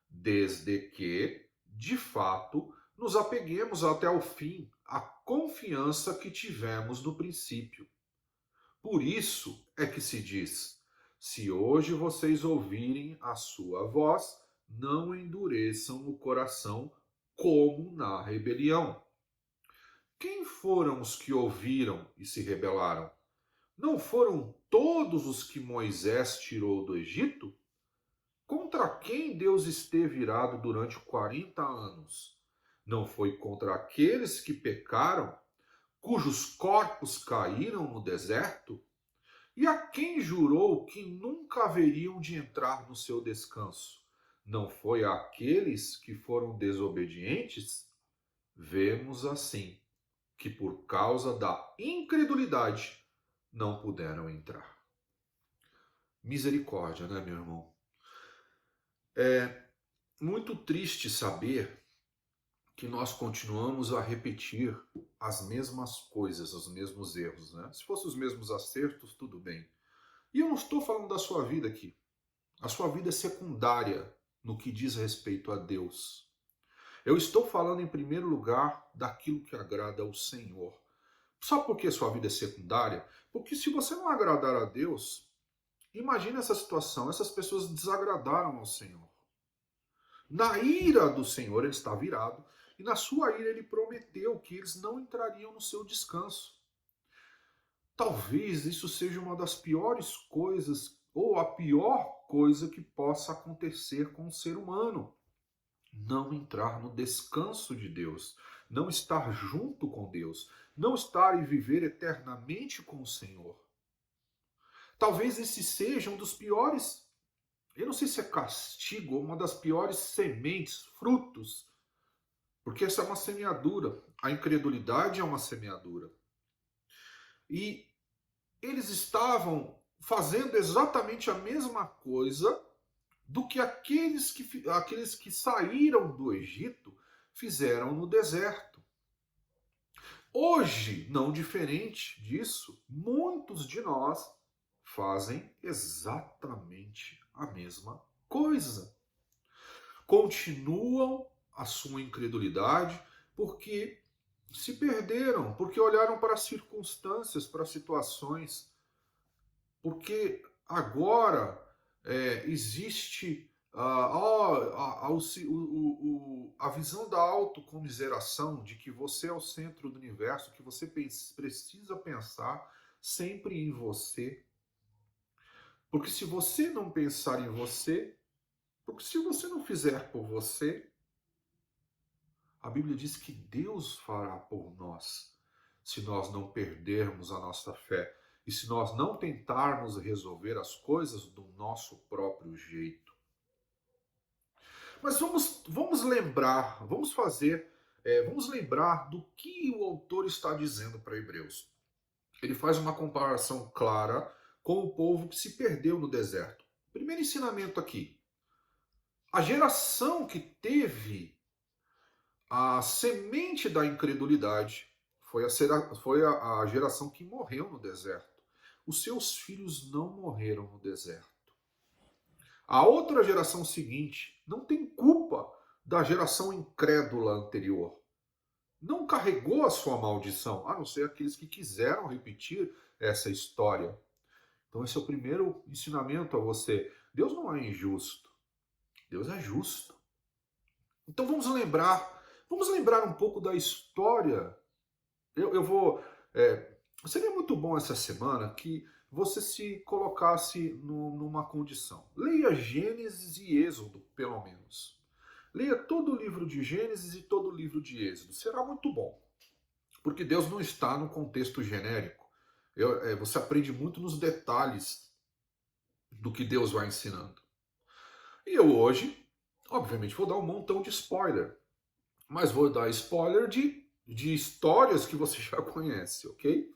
[SPEAKER 6] desde que, de fato, nos apeguemos até o fim à confiança que tivemos no princípio. Por isso é que se diz: se hoje vocês ouvirem a sua voz, não endureçam o coração como na rebelião. Quem foram os que ouviram e se rebelaram? Não foram todos os que Moisés tirou do Egito? Contra quem Deus esteve irado durante 40 anos? Não foi contra aqueles que pecaram, cujos corpos caíram no deserto? E a quem jurou que nunca haveriam de entrar no seu descanso? Não foi àqueles que foram desobedientes? Vemos assim que por causa da incredulidade não puderam entrar. Misericórdia, né, meu irmão? É muito triste saber que nós continuamos a repetir as mesmas coisas, os mesmos erros, né? Se fossem os mesmos acertos, tudo bem. E eu não estou falando da sua vida aqui. A sua vida é secundária no que diz respeito a Deus. Eu estou falando em primeiro lugar daquilo que agrada ao Senhor. Sabe por que a sua vida é secundária? Porque se você não agradar a Deus, imagine essa situação, essas pessoas desagradaram ao Senhor. Na ira do Senhor ele está virado, e na sua ira ele prometeu que eles não entrariam no seu descanso. Talvez isso seja uma das piores coisas, ou a pior coisa que possa acontecer com o ser humano. Não entrar no descanso de Deus, não estar junto com Deus, não estar e viver eternamente com o Senhor. Talvez esse seja um dos piores, eu não sei se é castigo ou uma das piores sementes, frutos, porque essa é uma semeadura, a incredulidade é uma semeadura. E eles estavam fazendo exatamente a mesma coisa do que aqueles que saíram do Egito fizeram no deserto. Hoje, não diferente disso, muitos de nós fazem exatamente a mesma coisa. Continuam a sua incredulidade porque se perderam, porque olharam para as circunstâncias, para as situações, porque agora existe a visão da autocomiseração, de que você é o centro do universo, que você precisa pensar sempre em você. Porque se você não pensar em você, porque se você não fizer por você, a Bíblia diz que Deus fará por nós, se nós não perdermos a nossa fé e se nós não tentarmos resolver as coisas do nosso próprio jeito. Mas vamos lembrar, vamos lembrar do que o autor está dizendo para Hebreus. Ele faz uma comparação clara com o povo que se perdeu no deserto. Primeiro ensinamento aqui. A geração que teve a semente da incredulidade foi a geração que morreu no deserto. Os seus filhos não morreram no deserto. A outra geração seguinte não tem culpa da geração incrédula anterior. Não carregou a sua maldição, a não ser aqueles que quiseram repetir essa história. Então esse é o primeiro ensinamento a você. Deus não é injusto. Deus é justo. Então vamos lembrar um pouco da história. Seria muito bom essa semana que você se colocasse numa condição. Leia Gênesis e Êxodo, pelo menos. Leia todo o livro de Gênesis e todo o livro de Êxodo. Será muito bom. Porque Deus não está no contexto genérico. Você aprende muito nos detalhes do que Deus vai ensinando. E eu hoje, obviamente, vou dar um montão de spoiler. Mas vou dar spoiler de histórias que você já conhece, ok?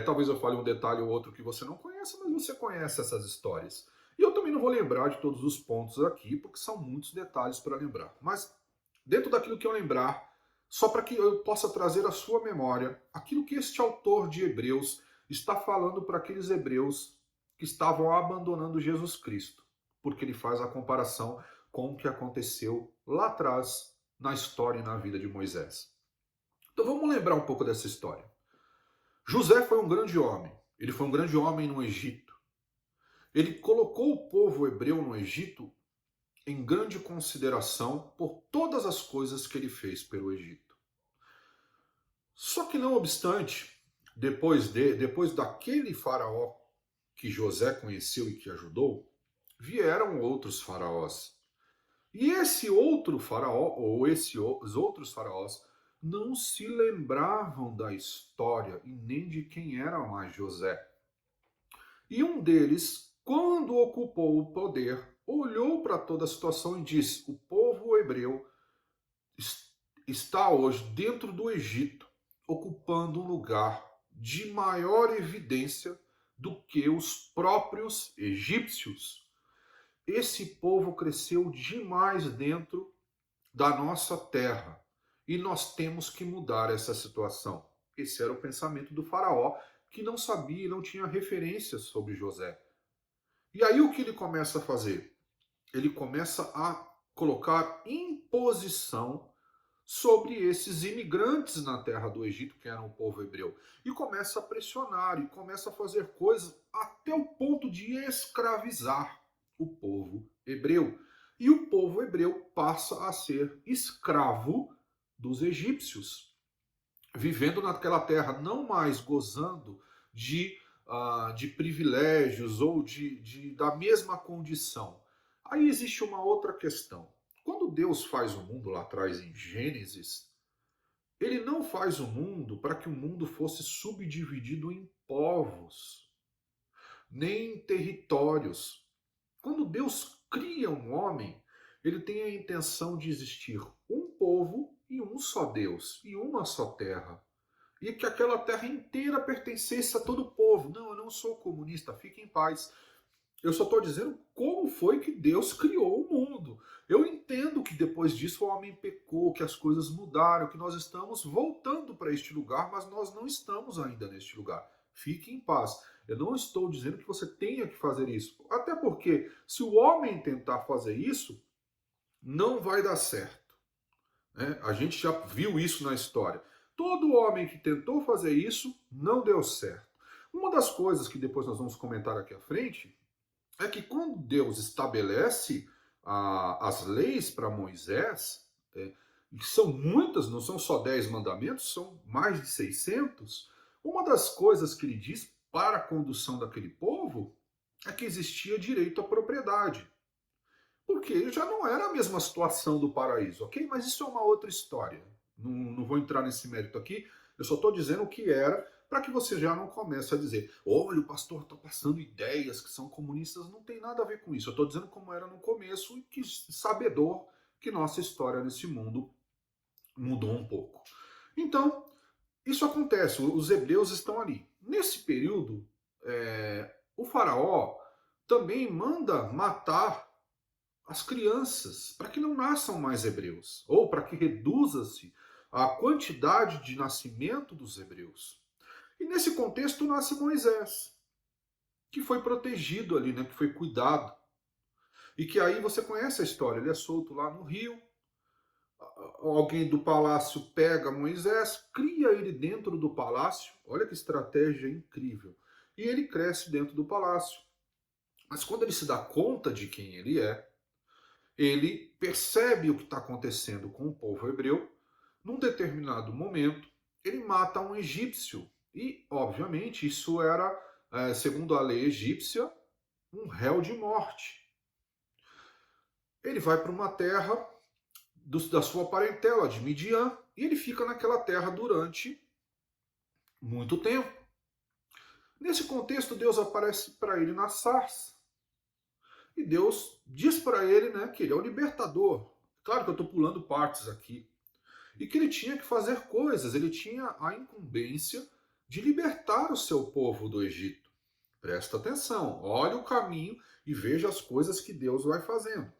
[SPEAKER 6] Talvez eu fale um detalhe ou outro que você não conhece, mas você conhece essas histórias. E eu também não vou lembrar de todos os pontos aqui, porque são muitos detalhes para lembrar. Mas dentro daquilo que eu lembrar, só para que eu possa trazer à sua memória aquilo que este autor de Hebreus está falando para aqueles hebreus que estavam abandonando Jesus Cristo. Porque ele faz a comparação com o que aconteceu lá atrás na história e na vida de Moisés. Então vamos lembrar um pouco dessa história. José foi um grande homem. Ele foi um grande homem no Egito. Ele colocou o povo hebreu no Egito em grande consideração por todas as coisas que ele fez pelo Egito. Só que não obstante, depois daquele faraó que José conheceu e que ajudou, vieram outros faraós. E esse outro faraó, os outros faraós, não se lembravam da história e nem de quem era mais José. E um deles, quando ocupou o poder, olhou para toda a situação e disse: o povo hebreu está hoje dentro do Egito, ocupando um lugar de maior evidência do que os próprios egípcios. Esse povo cresceu demais dentro da nossa terra e nós temos que mudar essa situação. Esse era o pensamento do faraó, que não sabia e não tinha referências sobre José. E aí o que ele começa a fazer? Ele começa a colocar imposição sobre esses imigrantes na terra do Egito, que eram o povo hebreu. E começa a pressionar, e começa a fazer coisas até o ponto de escravizar o povo hebreu. E o povo hebreu passa a ser escravo dos egípcios, vivendo naquela terra, não mais gozando de privilégios ou da mesma condição. Aí existe uma outra questão. Quando Deus faz o mundo lá atrás em Gênesis, ele não faz o mundo para que o mundo fosse subdividido em povos, nem em territórios. Quando Deus cria um homem, ele tem a intenção de existir um povo e um só Deus, e uma só terra. E que aquela terra inteira pertencesse a todo o povo. Não, eu não sou comunista, fique em paz. Eu só estou dizendo como foi que Deus criou o mundo. Eu entendo que depois disso o homem pecou, que as coisas mudaram, que nós estamos voltando para este lugar, mas nós não estamos ainda neste lugar. Fique em paz. Eu não estou dizendo que você tenha que fazer isso. Até porque, se o homem tentar fazer isso, não vai dar certo. A gente já viu isso na história. Todo homem que tentou fazer isso, não deu certo. Uma das coisas que depois nós vamos comentar aqui à frente é que quando Deus estabelece as leis para Moisés, que são muitas, não são só 10 mandamentos, são mais de 600, uma das coisas que ele diz para a condução daquele povo é que existia direito à propriedade. Porque já não era a mesma situação do paraíso, ok? Mas isso é uma outra história. Não vou entrar nesse mérito aqui, eu só estou dizendo o que era, para que você já não comece a dizer: olha, o pastor está passando ideias que são comunistas. Não tem nada a ver com isso. Eu estou dizendo como era no começo e que sabedor que nossa história nesse mundo mudou um pouco. Então, isso acontece. Os hebreus estão ali. Nesse período, o faraó também manda matar as crianças para que não nasçam mais hebreus, ou para que reduza-se a quantidade de nascimento dos hebreus. E nesse contexto nasce Moisés, que foi protegido ali, né, que foi cuidado. E que aí você conhece a história, ele é solto lá no rio, alguém do palácio pega Moisés, cria ele dentro do palácio, olha que estratégia incrível, e ele cresce dentro do palácio. Mas quando ele se dá conta de quem ele é, ele percebe o que está acontecendo com o povo hebreu. Num determinado momento, ele mata um egípcio. E, obviamente, isso era, segundo a lei egípcia, um réu de morte. Ele vai para uma terra da sua parentela, de Midian, e ele fica naquela terra durante muito tempo. Nesse contexto, Deus aparece para ele na sarça. E Deus diz para ele, né, que ele é o libertador. Claro que eu estou pulando partes aqui. E que ele tinha que fazer coisas, ele tinha a incumbência de libertar o seu povo do Egito. Presta atenção, olhe o caminho e veja as coisas que Deus vai fazendo.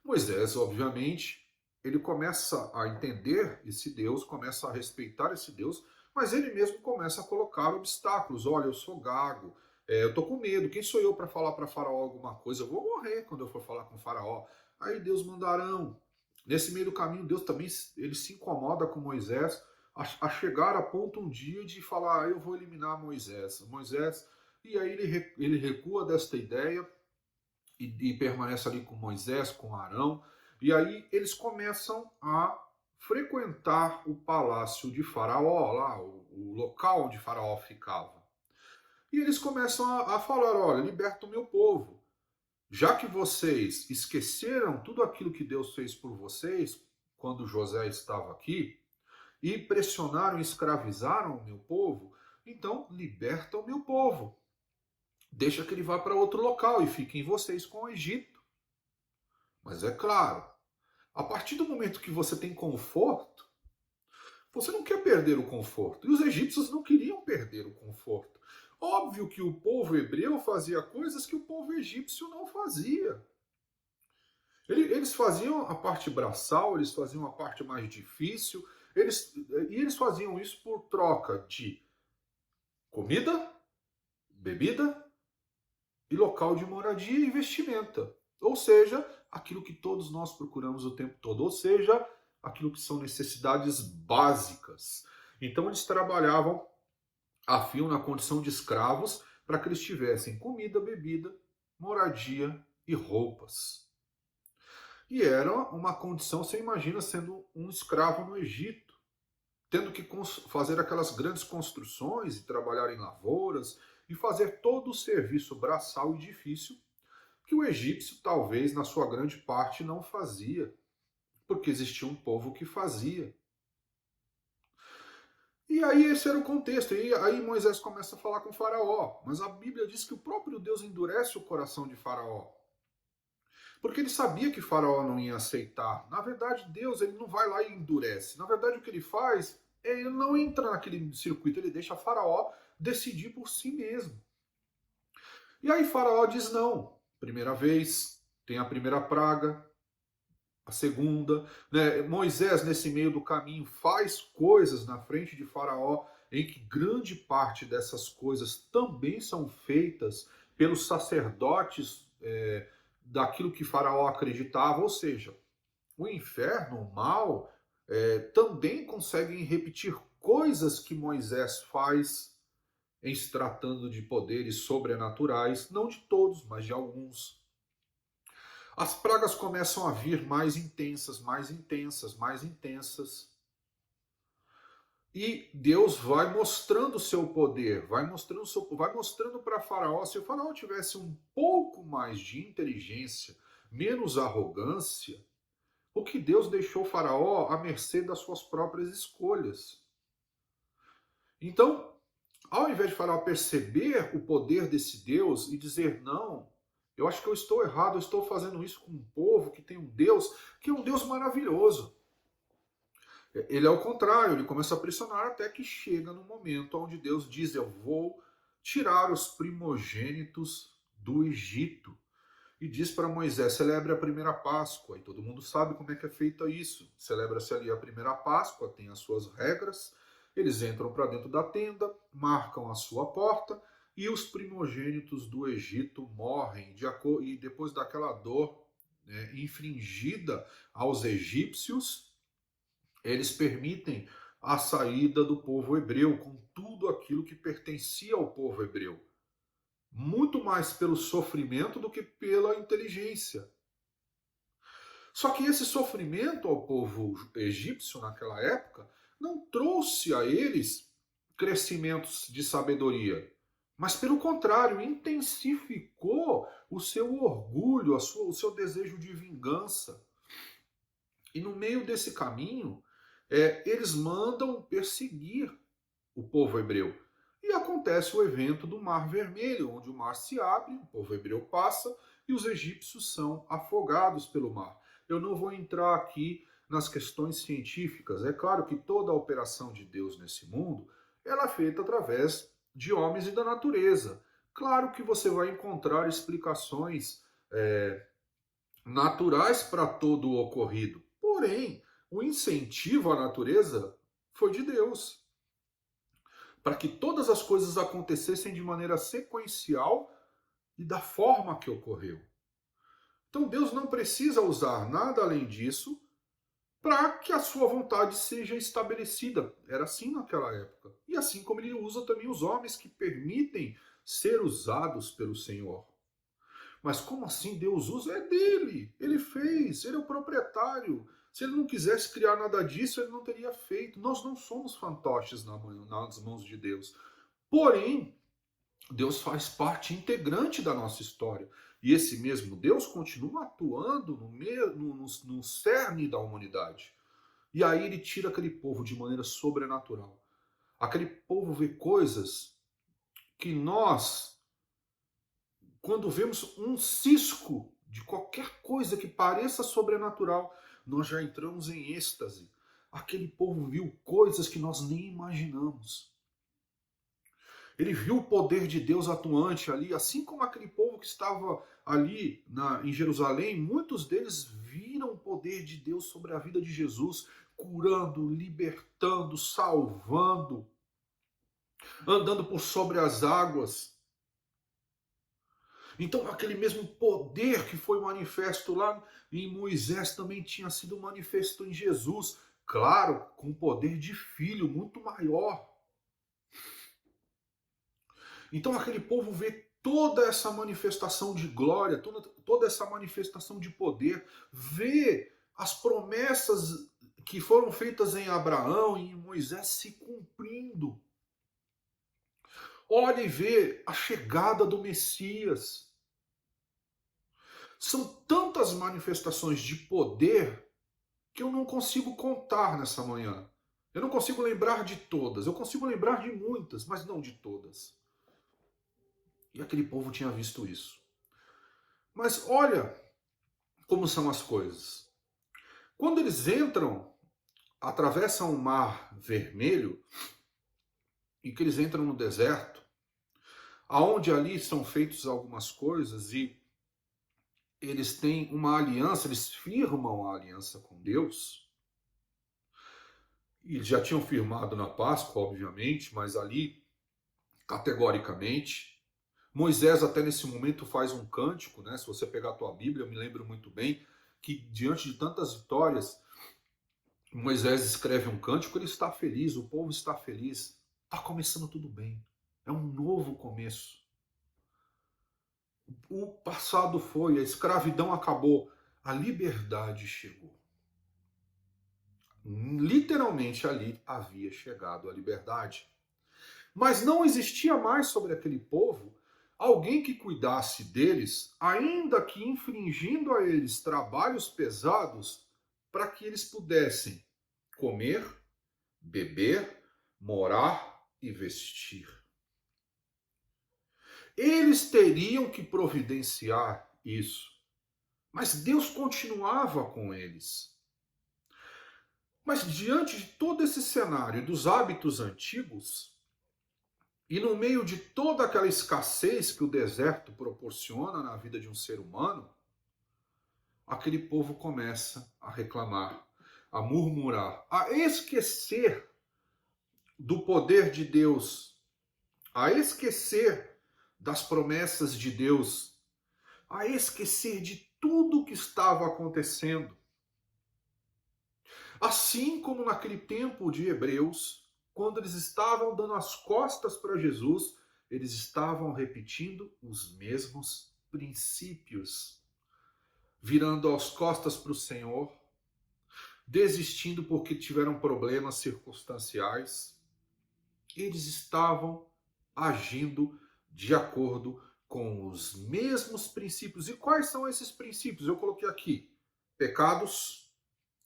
[SPEAKER 6] Moisés, obviamente, ele começa a entender esse Deus, começa a respeitar esse Deus, mas ele mesmo começa a colocar obstáculos. Olha, eu sou gago, eu estou com medo, quem sou eu para falar para Faraó alguma coisa? Eu vou morrer quando eu for falar com Faraó. Aí Deus manda Arão. Nesse meio do caminho, Deus também ele se incomoda com Moisés a chegar a ponto um dia de falar, eu vou eliminar Moisés. E aí ele recua desta ideia e permanece ali com Moisés, com Arão. E aí eles começam a frequentar o palácio de Faraó, lá, o local onde Faraó ficava. E eles começam a falar, olha, liberta o meu povo. Já que vocês esqueceram tudo aquilo que Deus fez por vocês, quando José estava aqui, e pressionaram e escravizaram o meu povo, então liberta o meu povo. Deixa que ele vá para outro local e fiquem vocês com o Egito. Mas é claro, a partir do momento que você tem conforto, você não quer perder o conforto. E os egípcios não queriam perder o conforto. Óbvio que o povo hebreu fazia coisas que o povo egípcio não fazia. Eles faziam a parte braçal, eles faziam a parte mais difícil, eles faziam isso por troca de comida, bebida e local de moradia e vestimenta. Ou seja, aquilo que todos nós procuramos o tempo todo. Ou seja, aquilo que são necessidades básicas. Então eles trabalhavam a fio na condição de escravos para que eles tivessem comida, bebida, moradia e roupas. E era uma condição, você imagina sendo um escravo no Egito, tendo que fazer aquelas grandes construções e trabalhar em lavouras e fazer todo o serviço braçal e difícil que o egípcio talvez na sua grande parte não fazia, porque existia um povo que fazia. E aí esse era o contexto, e aí Moisés começa a falar com Faraó, mas a Bíblia diz que o próprio Deus endurece o coração de Faraó, porque ele sabia que Faraó não ia aceitar. Na verdade, Deus ele não vai lá e endurece. Na verdade, o que ele faz é ele não entra naquele circuito, ele deixa Faraó decidir por si mesmo. E aí Faraó diz não. Primeira vez, tem a primeira praga, a segunda. Né? Moisés, nesse meio do caminho, faz coisas na frente de Faraó, em que grande parte dessas coisas também são feitas pelos sacerdotes daquilo que Faraó acreditava, ou seja, o inferno, o mal, também conseguem repetir coisas que Moisés faz em se tratando de poderes sobrenaturais, não de todos, mas de alguns. As pragas começam a vir mais intensas, mais intensas, mais intensas. E Deus vai mostrando o seu poder, vai mostrando para Faraó. Se o Faraó tivesse um pouco mais de inteligência, menos arrogância, o que Deus deixou Faraó à mercê das suas próprias escolhas. Então, ao invés de Faraó perceber o poder desse Deus e dizer, não, eu acho que eu estou errado, eu estou fazendo isso com um povo que tem um Deus, que é um Deus maravilhoso. Ele é o contrário, ele começa a pressionar até que chega no momento onde Deus diz, eu vou tirar os primogênitos do Egito. E diz para Moisés, celebre a primeira Páscoa. E todo mundo sabe como é que é feita isso. Celebra-se ali a primeira Páscoa, tem as suas regras. Eles entram para dentro da tenda, marcam a sua porta, e os primogênitos do Egito morrem. E depois daquela dor, né, infligida aos egípcios, eles permitem a saída do povo hebreu, com tudo aquilo que pertencia ao povo hebreu. Muito mais pelo sofrimento do que pela inteligência. Só que esse sofrimento ao povo egípcio naquela época não trouxe a eles crescimentos de sabedoria, mas pelo contrário, intensificou o seu orgulho, o seu desejo de vingança. E no meio desse caminho, eles mandam perseguir o povo hebreu. E acontece o evento do Mar Vermelho, onde o mar se abre, o povo hebreu passa e os egípcios são afogados pelo mar. Eu não vou entrar aqui nas questões científicas. É claro que toda a operação de Deus nesse mundo, ela é feita através de homens e da natureza. Claro que você vai encontrar explicações naturais para todo o ocorrido. Porém, o incentivo à natureza foi de Deus, para que todas as coisas acontecessem de maneira sequencial e da forma que ocorreu. Então Deus não precisa usar nada além disso para que a sua vontade seja estabelecida. Era assim naquela época. E assim como ele usa também os homens que permitem ser usados pelo Senhor. Mas como assim Deus usa? É dele. Ele fez, ele é o proprietário. Se ele não quisesse criar nada disso, ele não teria feito. Nós não somos fantoches nas mãos de Deus. Porém, Deus faz parte integrante da nossa história. E esse mesmo Deus continua atuando no cerne da humanidade. E aí ele tira aquele povo de maneira sobrenatural. Aquele povo vê coisas que nós, quando vemos um cisco de qualquer coisa que pareça sobrenatural, nós já entramos em êxtase. Aquele povo viu coisas que nós nem imaginamos. Ele viu o poder de Deus atuante ali, assim como aquele povo que estava ali em Jerusalém, muitos deles viram o poder de Deus sobre a vida de Jesus, curando, libertando, salvando, andando por sobre as águas. Então aquele mesmo poder que foi manifesto lá em Moisés também tinha sido manifesto em Jesus, claro, com poder de filho muito maior. Então aquele povo vê toda essa manifestação de glória, toda essa manifestação de poder, vê as promessas que foram feitas em Abraão e em Moisés se cumprindo. Olha e vê a chegada do Messias. São tantas manifestações de poder que eu não consigo contar nessa manhã. Eu não consigo lembrar de todas. Eu consigo lembrar de muitas, mas não de todas. E aquele povo tinha visto isso. Mas olha como são as coisas. Quando eles atravessam o Mar Vermelho, e que eles entram no deserto, aonde ali são feitas algumas coisas e eles têm uma aliança, eles firmam a aliança com Deus. E eles já tinham firmado na Páscoa, obviamente, mas ali, categoricamente, Moisés até nesse momento faz um cântico, né? Se você pegar a tua Bíblia, eu me lembro muito bem que diante de tantas vitórias, Moisés escreve um cântico, ele está feliz, o povo está feliz, está começando tudo bem, é um novo começo. O passado foi, a escravidão acabou, a liberdade chegou. Literalmente ali havia chegado a liberdade. Mas não existia mais sobre aquele povo alguém que cuidasse deles, ainda que infringindo a eles trabalhos pesados, para que eles pudessem comer, beber, morar e vestir. Eles teriam que providenciar isso, mas Deus continuava com eles. Mas diante de todo esse cenário dos hábitos antigos, E no meio de toda aquela escassez que o deserto proporciona na vida de um ser humano, aquele povo começa a reclamar, a murmurar, a esquecer do poder de Deus, a esquecer das promessas de Deus, a esquecer de tudo o que estava acontecendo. Assim como naquele tempo de Hebreus, quando eles estavam dando as costas para Jesus, eles estavam repetindo os mesmos princípios, virando as costas para o Senhor, desistindo porque tiveram problemas circunstanciais. Eles estavam agindo de acordo com os mesmos princípios. E quais são esses princípios? Eu coloquei aqui: pecados.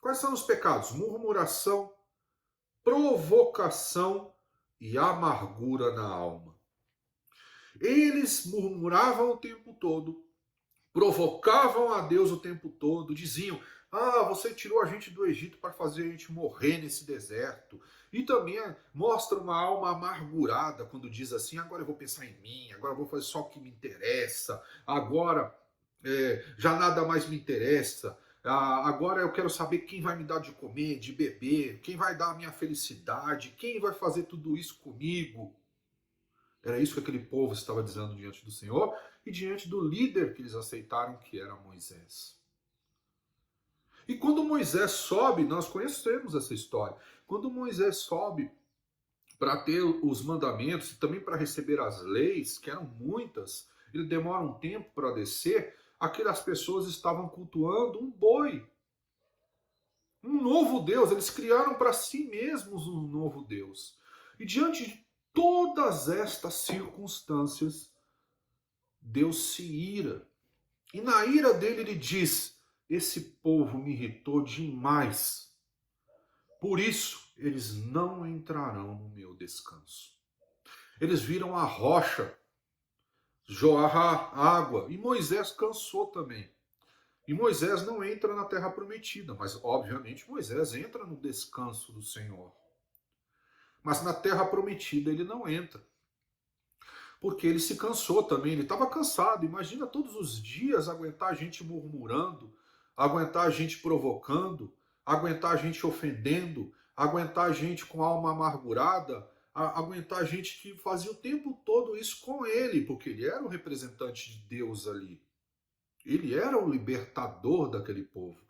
[SPEAKER 6] Quais são os pecados? Murmuração, provocação e amargura na alma. Eles murmuravam o tempo todo, provocavam a Deus o tempo todo, diziam: você tirou a gente do Egito para fazer a gente morrer nesse deserto. E também mostra uma alma amargurada quando diz assim: agora eu vou pensar em mim, agora eu vou fazer só o que me interessa, agora já nada mais me interessa, agora eu quero saber quem vai me dar de comer, de beber, quem vai dar a minha felicidade, quem vai fazer tudo isso comigo. Era isso que aquele povo estava dizendo diante do Senhor e diante do líder que eles aceitaram, que era Moisés. E quando Moisés sobe, nós conhecemos essa história, quando Moisés sobe para ter os mandamentos e também para receber as leis, que eram muitas, ele demora um tempo para descer, aquelas pessoas estavam cultuando um boi, um novo Deus. Eles criaram para si mesmos um novo Deus. E diante de todas estas circunstâncias, Deus se ira. E na ira dele ele diz: esse povo me irritou demais. Por isso, eles não entrarão no meu descanso. Eles viram a rocha jorrar água. E Moisés cansou também. E Moisés não entra na terra prometida. Mas, obviamente, Moisés entra no descanso do Senhor. Mas na terra prometida ele não entra. Porque ele se cansou também. Ele estava cansado. Imagina todos os dias aguentar a gente murmurando, aguentar a gente provocando, aguentar a gente ofendendo, aguentar a gente com alma amargurada, aguentar a gente que fazia o tempo todo isso com ele, porque ele era o representante de Deus ali. Ele era o libertador daquele povo.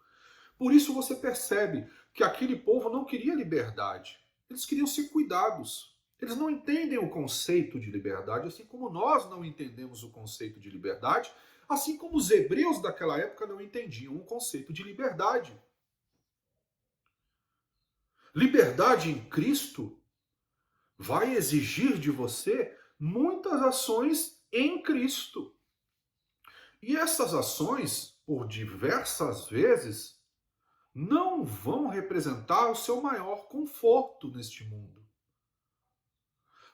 [SPEAKER 6] Por isso você percebe que aquele povo não queria liberdade. Eles queriam ser cuidados. Eles não entendem o conceito de liberdade, assim como nós não entendemos o conceito de liberdade, assim como os hebreus daquela época não entendiam o conceito de liberdade. Liberdade em Cristo vai exigir de você muitas ações em Cristo. E essas ações, por diversas vezes, não vão representar o seu maior conforto neste mundo.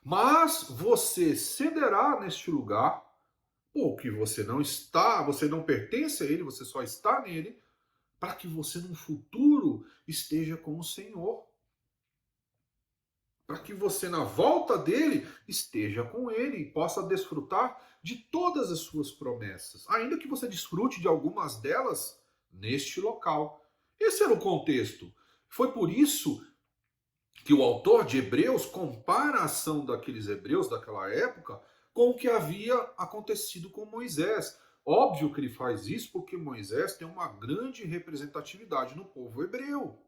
[SPEAKER 6] Mas você cederá neste lugar, porque você não está, você não pertence a ele, você só está nele, para que você no futuro esteja com o Senhor. Para que você na volta dele esteja com ele e possa desfrutar de todas as suas promessas, ainda que você desfrute de algumas delas neste local. Esse era o contexto. Foi por isso que o autor de Hebreus compara a ação daqueles hebreus daquela época com o que havia acontecido com Moisés. Óbvio que ele faz isso porque Moisés tem uma grande representatividade no povo hebreu.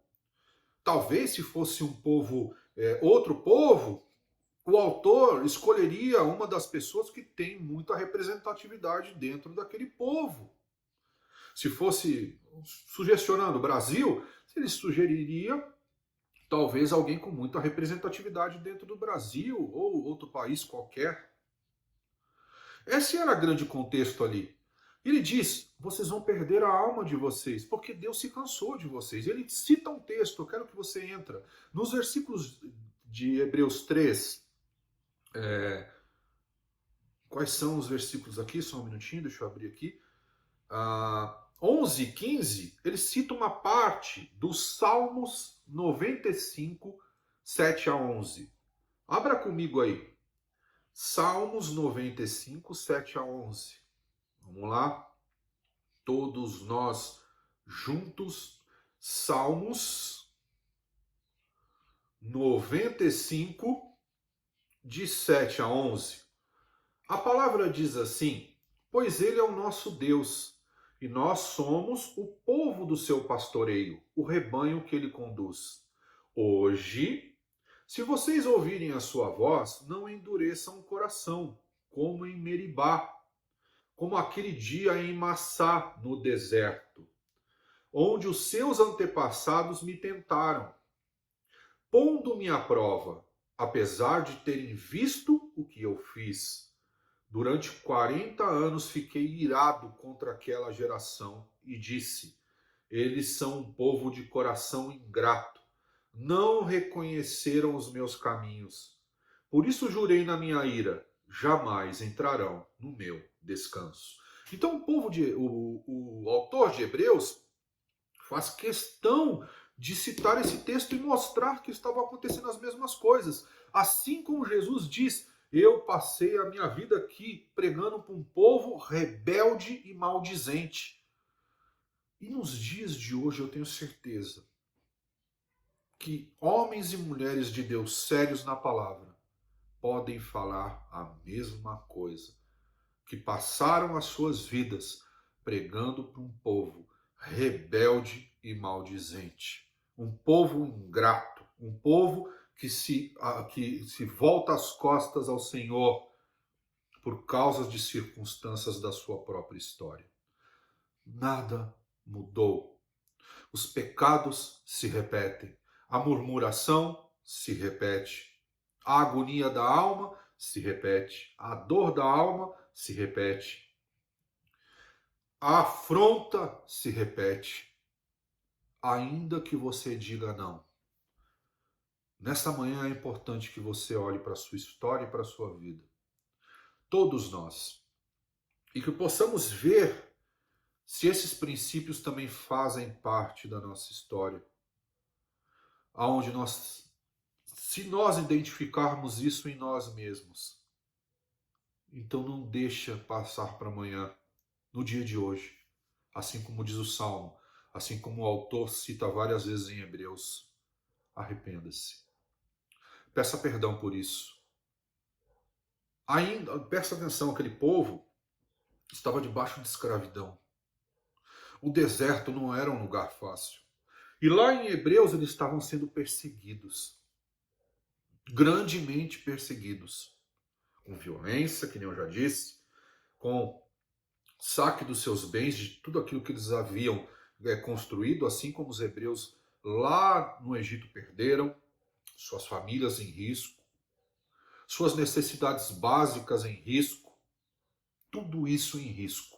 [SPEAKER 6] Talvez se fosse um povo, outro povo, o autor escolheria uma das pessoas que tem muita representatividade dentro daquele povo. Se fosse sugestionando o Brasil, ele sugeriria talvez alguém com muita representatividade dentro do Brasil ou outro país qualquer. Esse era o grande contexto ali. Ele diz: vocês vão perder a alma de vocês, porque Deus se cansou de vocês. Ele cita um texto, eu quero que você entre nos versículos de Hebreus 3. Quais são os versículos aqui? Só um minutinho, deixa eu abrir aqui. 11 e 15, ele cita uma parte dos Salmos 95, 7 a 11. Abra comigo aí. Salmos 95, 7 a 11. Vamos lá? Todos nós juntos. Salmos 95, de 7 a 11. A palavra diz assim: pois ele é o nosso Deus, e nós somos o povo do seu pastoreio, o rebanho que ele conduz. Hoje, se vocês ouvirem a sua voz, não endureçam o coração, como em Meribá, como aquele dia em Massá, no deserto, onde os seus antepassados me tentaram, pondo-me à prova, apesar de terem visto o que eu fiz. Durante 40 anos fiquei irado contra aquela geração e disse: eles são um povo de coração ingrato, não reconheceram os meus caminhos. Por isso jurei na minha ira: jamais entrarão no meu descanso. Então o autor de Hebreus faz questão de citar esse texto e mostrar que estavam acontecendo as mesmas coisas. Assim como Jesus diz: eu passei a minha vida aqui pregando para um povo rebelde e maldizente. E nos dias de hoje eu tenho certeza que homens e mulheres de Deus sérios na palavra podem falar a mesma coisa, que passaram as suas vidas pregando para um povo rebelde e maldizente, um povo ingrato, um povo que se volta as costas ao Senhor por causa de circunstâncias da sua própria história. Nada mudou. Os pecados se repetem, a murmuração se repete, a agonia da alma se repete, a dor da alma se repete, a afronta se repete, ainda que você diga não. Nesta manhã é importante que você olhe para a sua história e para a sua vida. Todos nós. E que possamos ver se esses princípios também fazem parte da nossa história. Aonde se nós identificarmos isso em nós mesmos, então não deixa passar para amanhã, no dia de hoje. Assim como diz o Salmo, assim como o autor cita várias vezes em Hebreus, arrependa-se. Peça perdão por isso. Ainda, presta atenção, aquele povo estava debaixo de escravidão. O deserto não era um lugar fácil. E lá em Hebreus eles estavam sendo perseguidos. Grandemente perseguidos. Com violência, que nem eu já disse, com saque dos seus bens, de tudo aquilo que eles haviam construído, assim como os hebreus lá no Egito perderam, suas famílias em risco, suas necessidades básicas em risco, tudo isso em risco.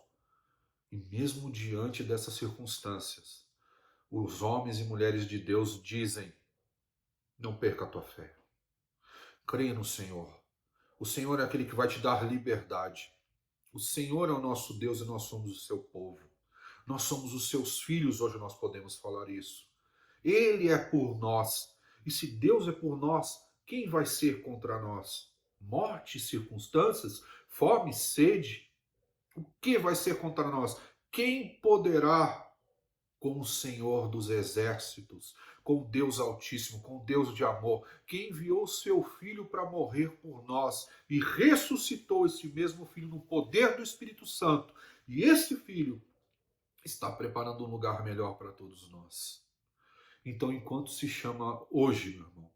[SPEAKER 6] E mesmo diante dessas circunstâncias, os homens e mulheres de Deus dizem: não perca a tua fé. Creia no Senhor. O Senhor é aquele que vai te dar liberdade. O Senhor é o nosso Deus e nós somos o seu povo. Nós somos os seus filhos, hoje nós podemos falar isso. Ele é por nós. E se Deus é por nós, quem vai ser contra nós? Morte, circunstâncias, fome, sede? O que vai ser contra nós? Quem poderá com o Senhor dos exércitos, com o Deus Altíssimo, com o Deus de amor, que enviou seu Filho para morrer por nós e ressuscitou esse mesmo Filho no poder do Espírito Santo. E esse Filho está preparando um lugar melhor para todos nós. Então, enquanto se chama hoje, meu irmão,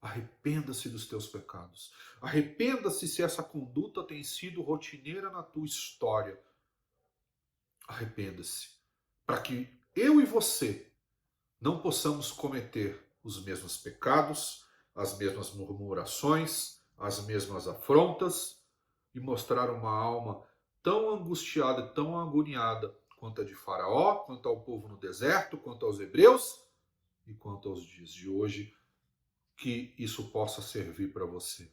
[SPEAKER 6] arrependa-se dos teus pecados. Arrependa-se se essa conduta tem sido rotineira na tua história. Arrependa-se, para que eu e você não possamos cometer os mesmos pecados, as mesmas murmurações, as mesmas afrontas e mostrar uma alma tão angustiada, tão agoniada quanto a de Faraó, quanto ao povo no deserto, quanto aos hebreus e quanto aos dias de hoje, que isso possa servir para você.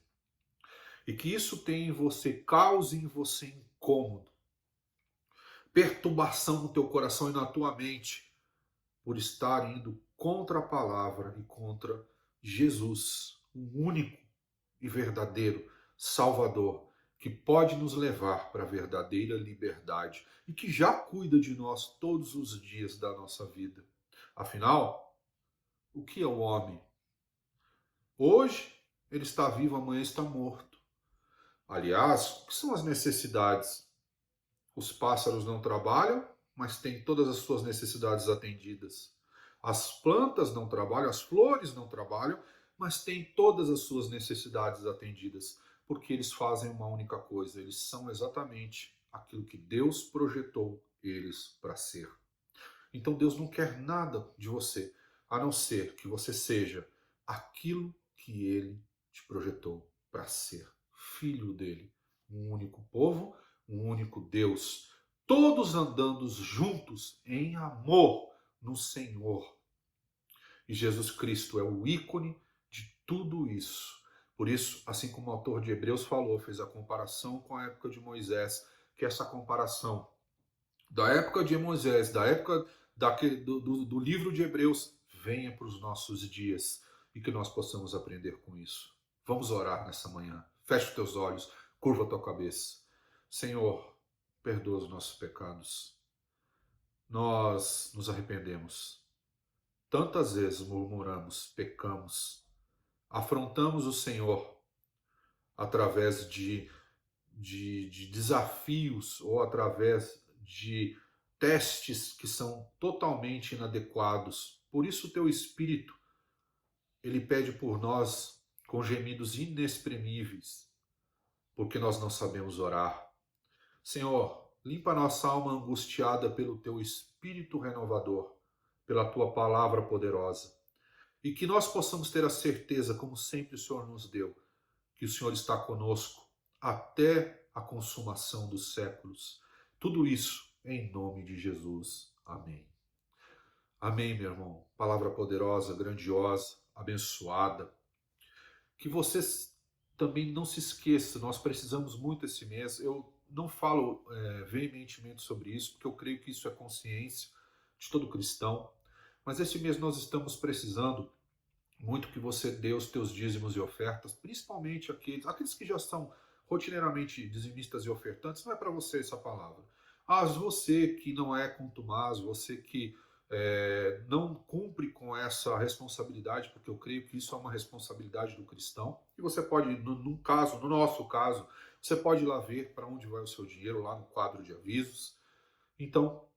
[SPEAKER 6] E que isso tenha em você, cause em você incômodo, perturbação no teu coração e na tua mente, por estar indo contra a palavra e contra Jesus, o único e verdadeiro Salvador, que pode nos levar para a verdadeira liberdade e que já cuida de nós todos os dias da nossa vida. Afinal, o que é o homem? Hoje ele está vivo, amanhã está morto. Aliás, o que são as necessidades? Os pássaros não trabalham, mas têm todas as suas necessidades atendidas. As plantas não trabalham, as flores não trabalham, mas têm todas as suas necessidades atendidas, porque eles fazem uma única coisa, eles são exatamente aquilo que Deus projetou eles para ser. Então Deus não quer nada de você, a não ser que você seja aquilo que Ele te projetou para ser, filho dele, um único povo, um único Deus, todos andando juntos em amor no Senhor. E Jesus Cristo é o ícone de tudo isso. Por isso, assim como o autor de Hebreus falou, fez a comparação com a época de Moisés, que essa comparação da época de Moisés, da época do livro de Hebreus, venha para os nossos dias e que nós possamos aprender com isso. Vamos orar nessa manhã. Feche os teus olhos, curva a tua cabeça. Senhor, perdoa os nossos pecados. Nós nos arrependemos. Tantas vezes murmuramos, pecamos, afrontamos o Senhor através de desafios ou através de testes que são totalmente inadequados. Por isso o teu Espírito, ele pede por nós com gemidos inexprimíveis, porque nós não sabemos orar. Senhor, limpa nossa alma angustiada pelo teu Espírito renovador, pela tua palavra poderosa, e que nós possamos ter a certeza, como sempre o Senhor nos deu, que o Senhor está conosco até a consumação dos séculos. Tudo isso em nome de Jesus. Amém. Amém, meu irmão. Palavra poderosa, grandiosa, abençoada. Que vocês também não se esqueçam, nós precisamos muito esse mês. Eu não falo veementemente sobre isso, porque eu creio que isso é consciência de todo cristão. Mas esse mês nós estamos precisando muito que você dê os teus dízimos e ofertas, principalmente aqueles que já são rotineiramente dizimistas e ofertantes. Não é para você essa palavra. Você que não é contumaz, você que não cumpre com essa responsabilidade, porque eu creio que isso é uma responsabilidade do cristão, e você pode, no nosso caso, você pode ir lá ver para onde vai o seu dinheiro, lá no quadro de avisos. Então,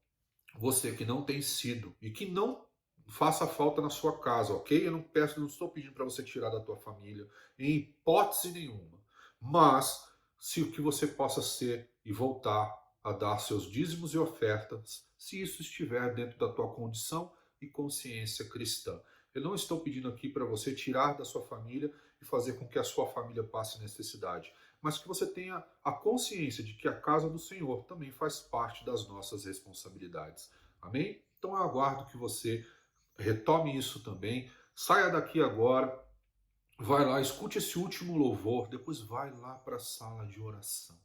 [SPEAKER 6] você que não tem sido e que não faça falta na sua casa, ok? Eu não estou pedindo para você tirar da tua família, em hipótese nenhuma, mas se o que você possa ser e voltar a dar seus dízimos e ofertas, se isso estiver dentro da tua condição e consciência cristã. Eu não estou pedindo aqui para você tirar da sua família e fazer com que a sua família passe necessidade, mas que você tenha a consciência de que a casa do Senhor também faz parte das nossas responsabilidades. Amém? Então eu aguardo que você retome isso também, saia daqui agora, vai lá, escute esse último louvor, depois vai lá para a sala de oração.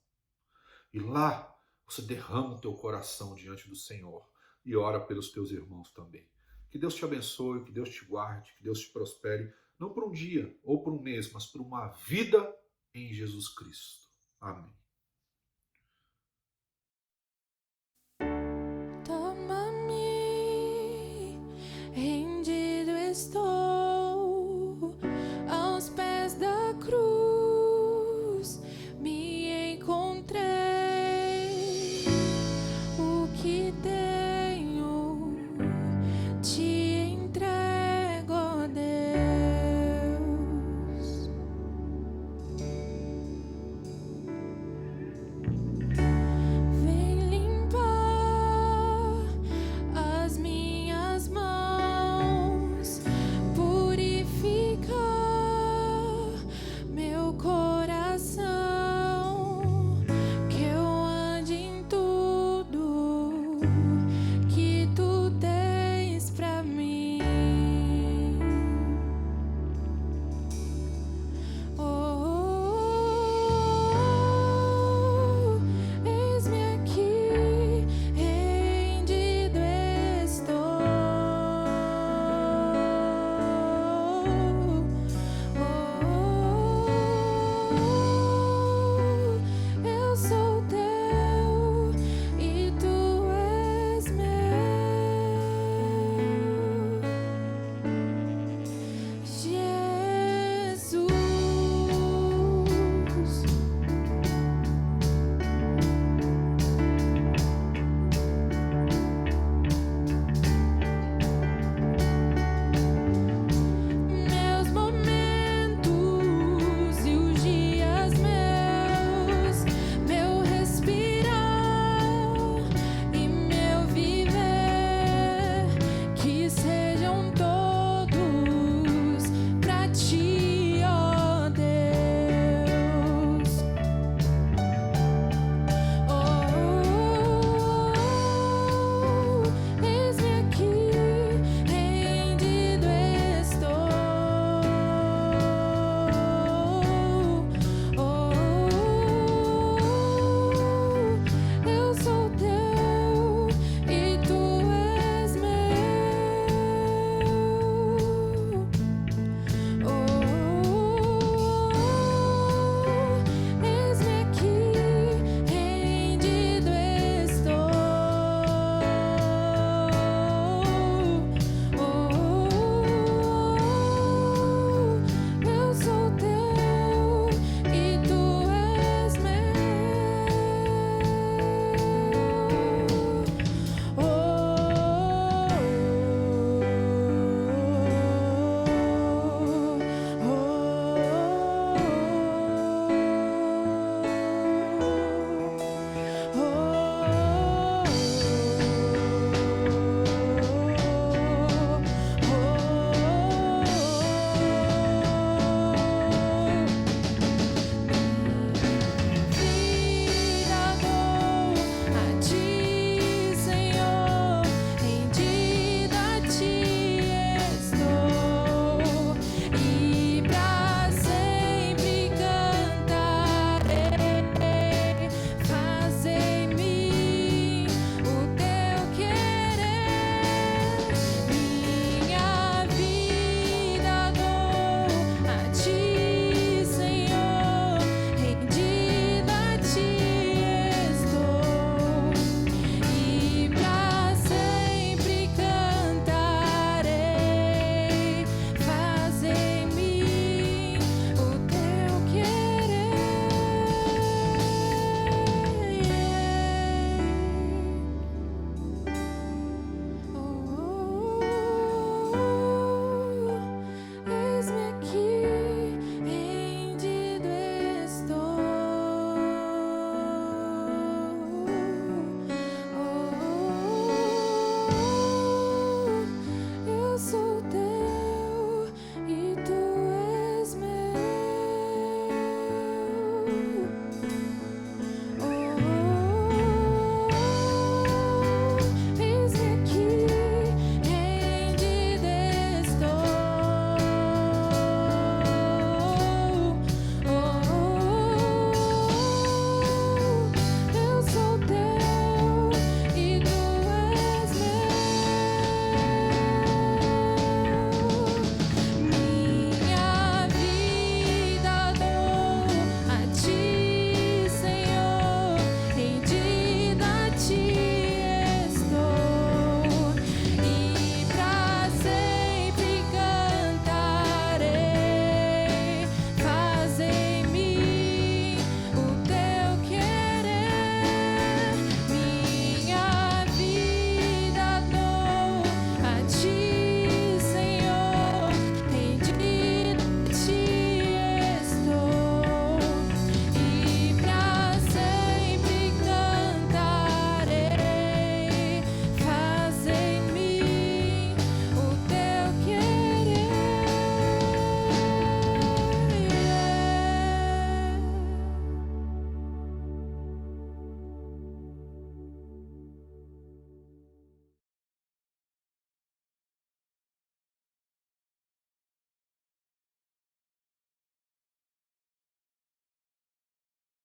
[SPEAKER 6] E lá você derrama o teu coração diante do Senhor e ora pelos teus irmãos também. Que Deus te abençoe, que Deus te guarde, que Deus te prospere, não por um dia ou por um mês, mas por uma vida em Jesus Cristo. Amém.